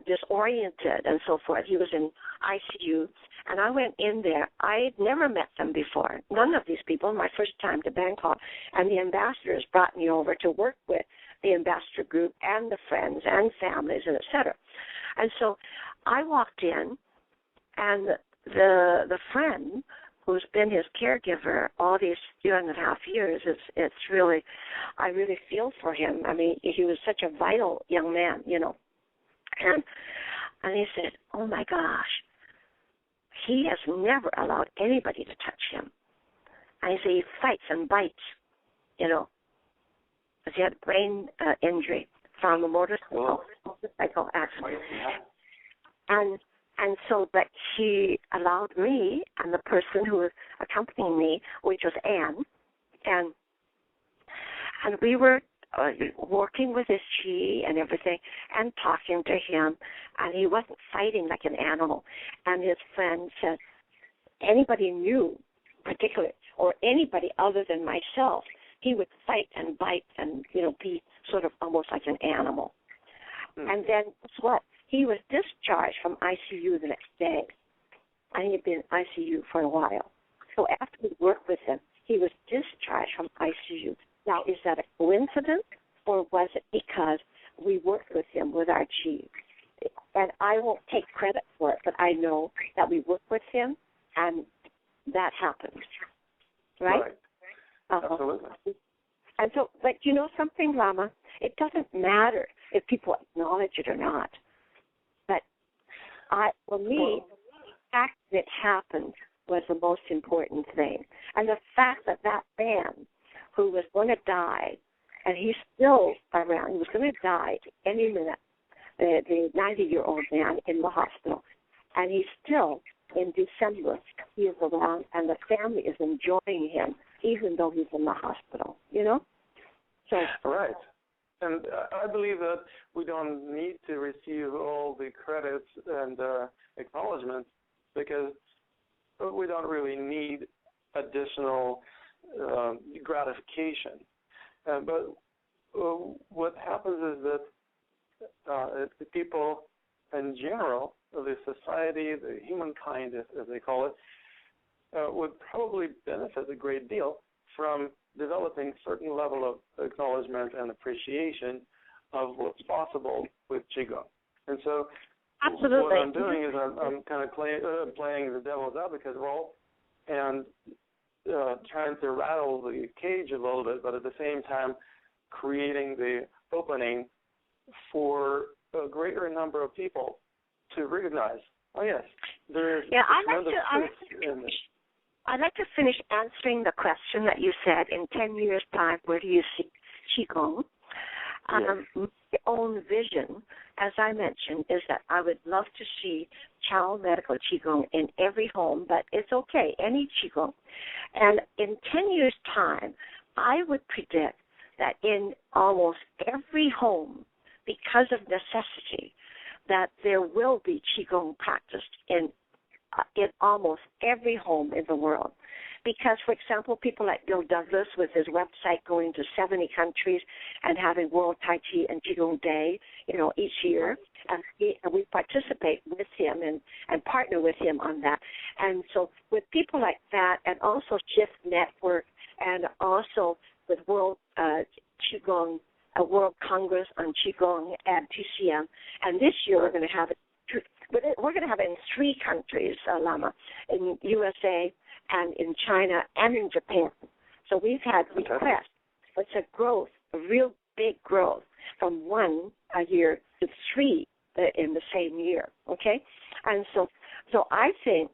disoriented and so forth. He was in ICU, and I went in there. I had never met them before, none of these people, my first time to Bangkok, and the ambassadors brought me over to work with the ambassador group and the friends and families and et cetera. And so I walked in, and the friend who's been his caregiver all these 2.5 years, it's really, I really feel for him. I mean, he was such a vital young man, And he said, oh, my gosh, he has never allowed anybody to touch him. And he said he fights and bites, because he had a brain injury from a motorcycle accident. And so, but he allowed me and the person who was accompanying me, which was Anne, and we were working with his chi and everything and talking to him, and he wasn't fighting like an animal. And his friend said, anybody new, particularly, or anybody other than myself, he would fight and bite and, be sort of almost like an animal. And then, guess what? He was discharged from ICU the next day, and he had been in ICU for a while. So after we worked with him, he was discharged from ICU. Now, is that a coincidence, or was it because we worked with him with our chi? And I won't take credit for it, but I know that we worked with him, and that happened. Right? Absolutely. And so, but you know something, Lama? It doesn't matter if people acknowledge it or not. But for me, the fact that it happened was the most important thing. And the fact that that man who was going to die, and he's still around, he was going to die any minute, the 90-year-old man in the hospital, and he's still, in December, he is around, and the family is enjoying him, even though he's in the hospital, So, right. And I believe that we don't need to receive all the credits and acknowledgments because we don't really need additional gratification. But what happens is that the people in general, the society, the humankind, as they call it, would probably benefit a great deal from developing a certain level of acknowledgement and appreciation of what's possible with Qigong. And so absolutely, what I'm doing is I'm kind of playing the devil's advocate role and trying to rattle the cage a little bit, but at the same time creating the opening for a greater number of people to recognize, oh, yes, there is tremendous truth in this. I'd like to finish answering the question that you said, in 10 years' time, where do you see Qigong? My own vision, as I mentioned, is that I would love to see Chow medical Qigong in every home, but it's okay, any Qigong. And in 10 years' time, I would predict that in almost every home, because of necessity, that there will be Qigong practiced in almost every home in the world. Because, for example, people like Bill Douglas with his website going to 70 countries and having World Tai Chi and Qigong Day, each year, and we participate with him and partner with him on that. And so with people like that, and also Shift Network, and also with World Qigong, a World Congress on Qigong and TCM, and this year we're going to have it we're going to have it in 3 countries, Lama, in USA and in China and in Japan. So we've had requests. It's a growth, a real big growth from 1 a year to 3 in the same year, okay? And so I think,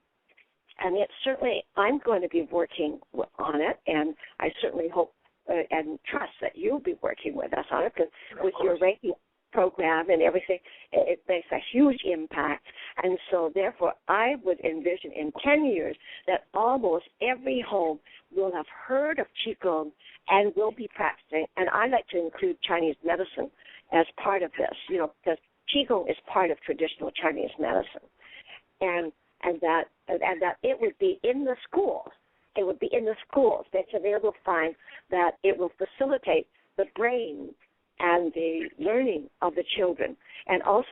and it's certainly, I'm going to be working on it, and I certainly hope and trust that you'll be working with us on it, because with your radio program and everything, it makes a huge impact. And so therefore, I would envision in 10 years that almost every home will have heard of Qigong and will be practicing. And I like to include Chinese medicine as part of this, because Qigong is part of traditional Chinese medicine. And that it would be in the schools. It would be in the schools that they will find that it will facilitate the brain and the learning of the children, and also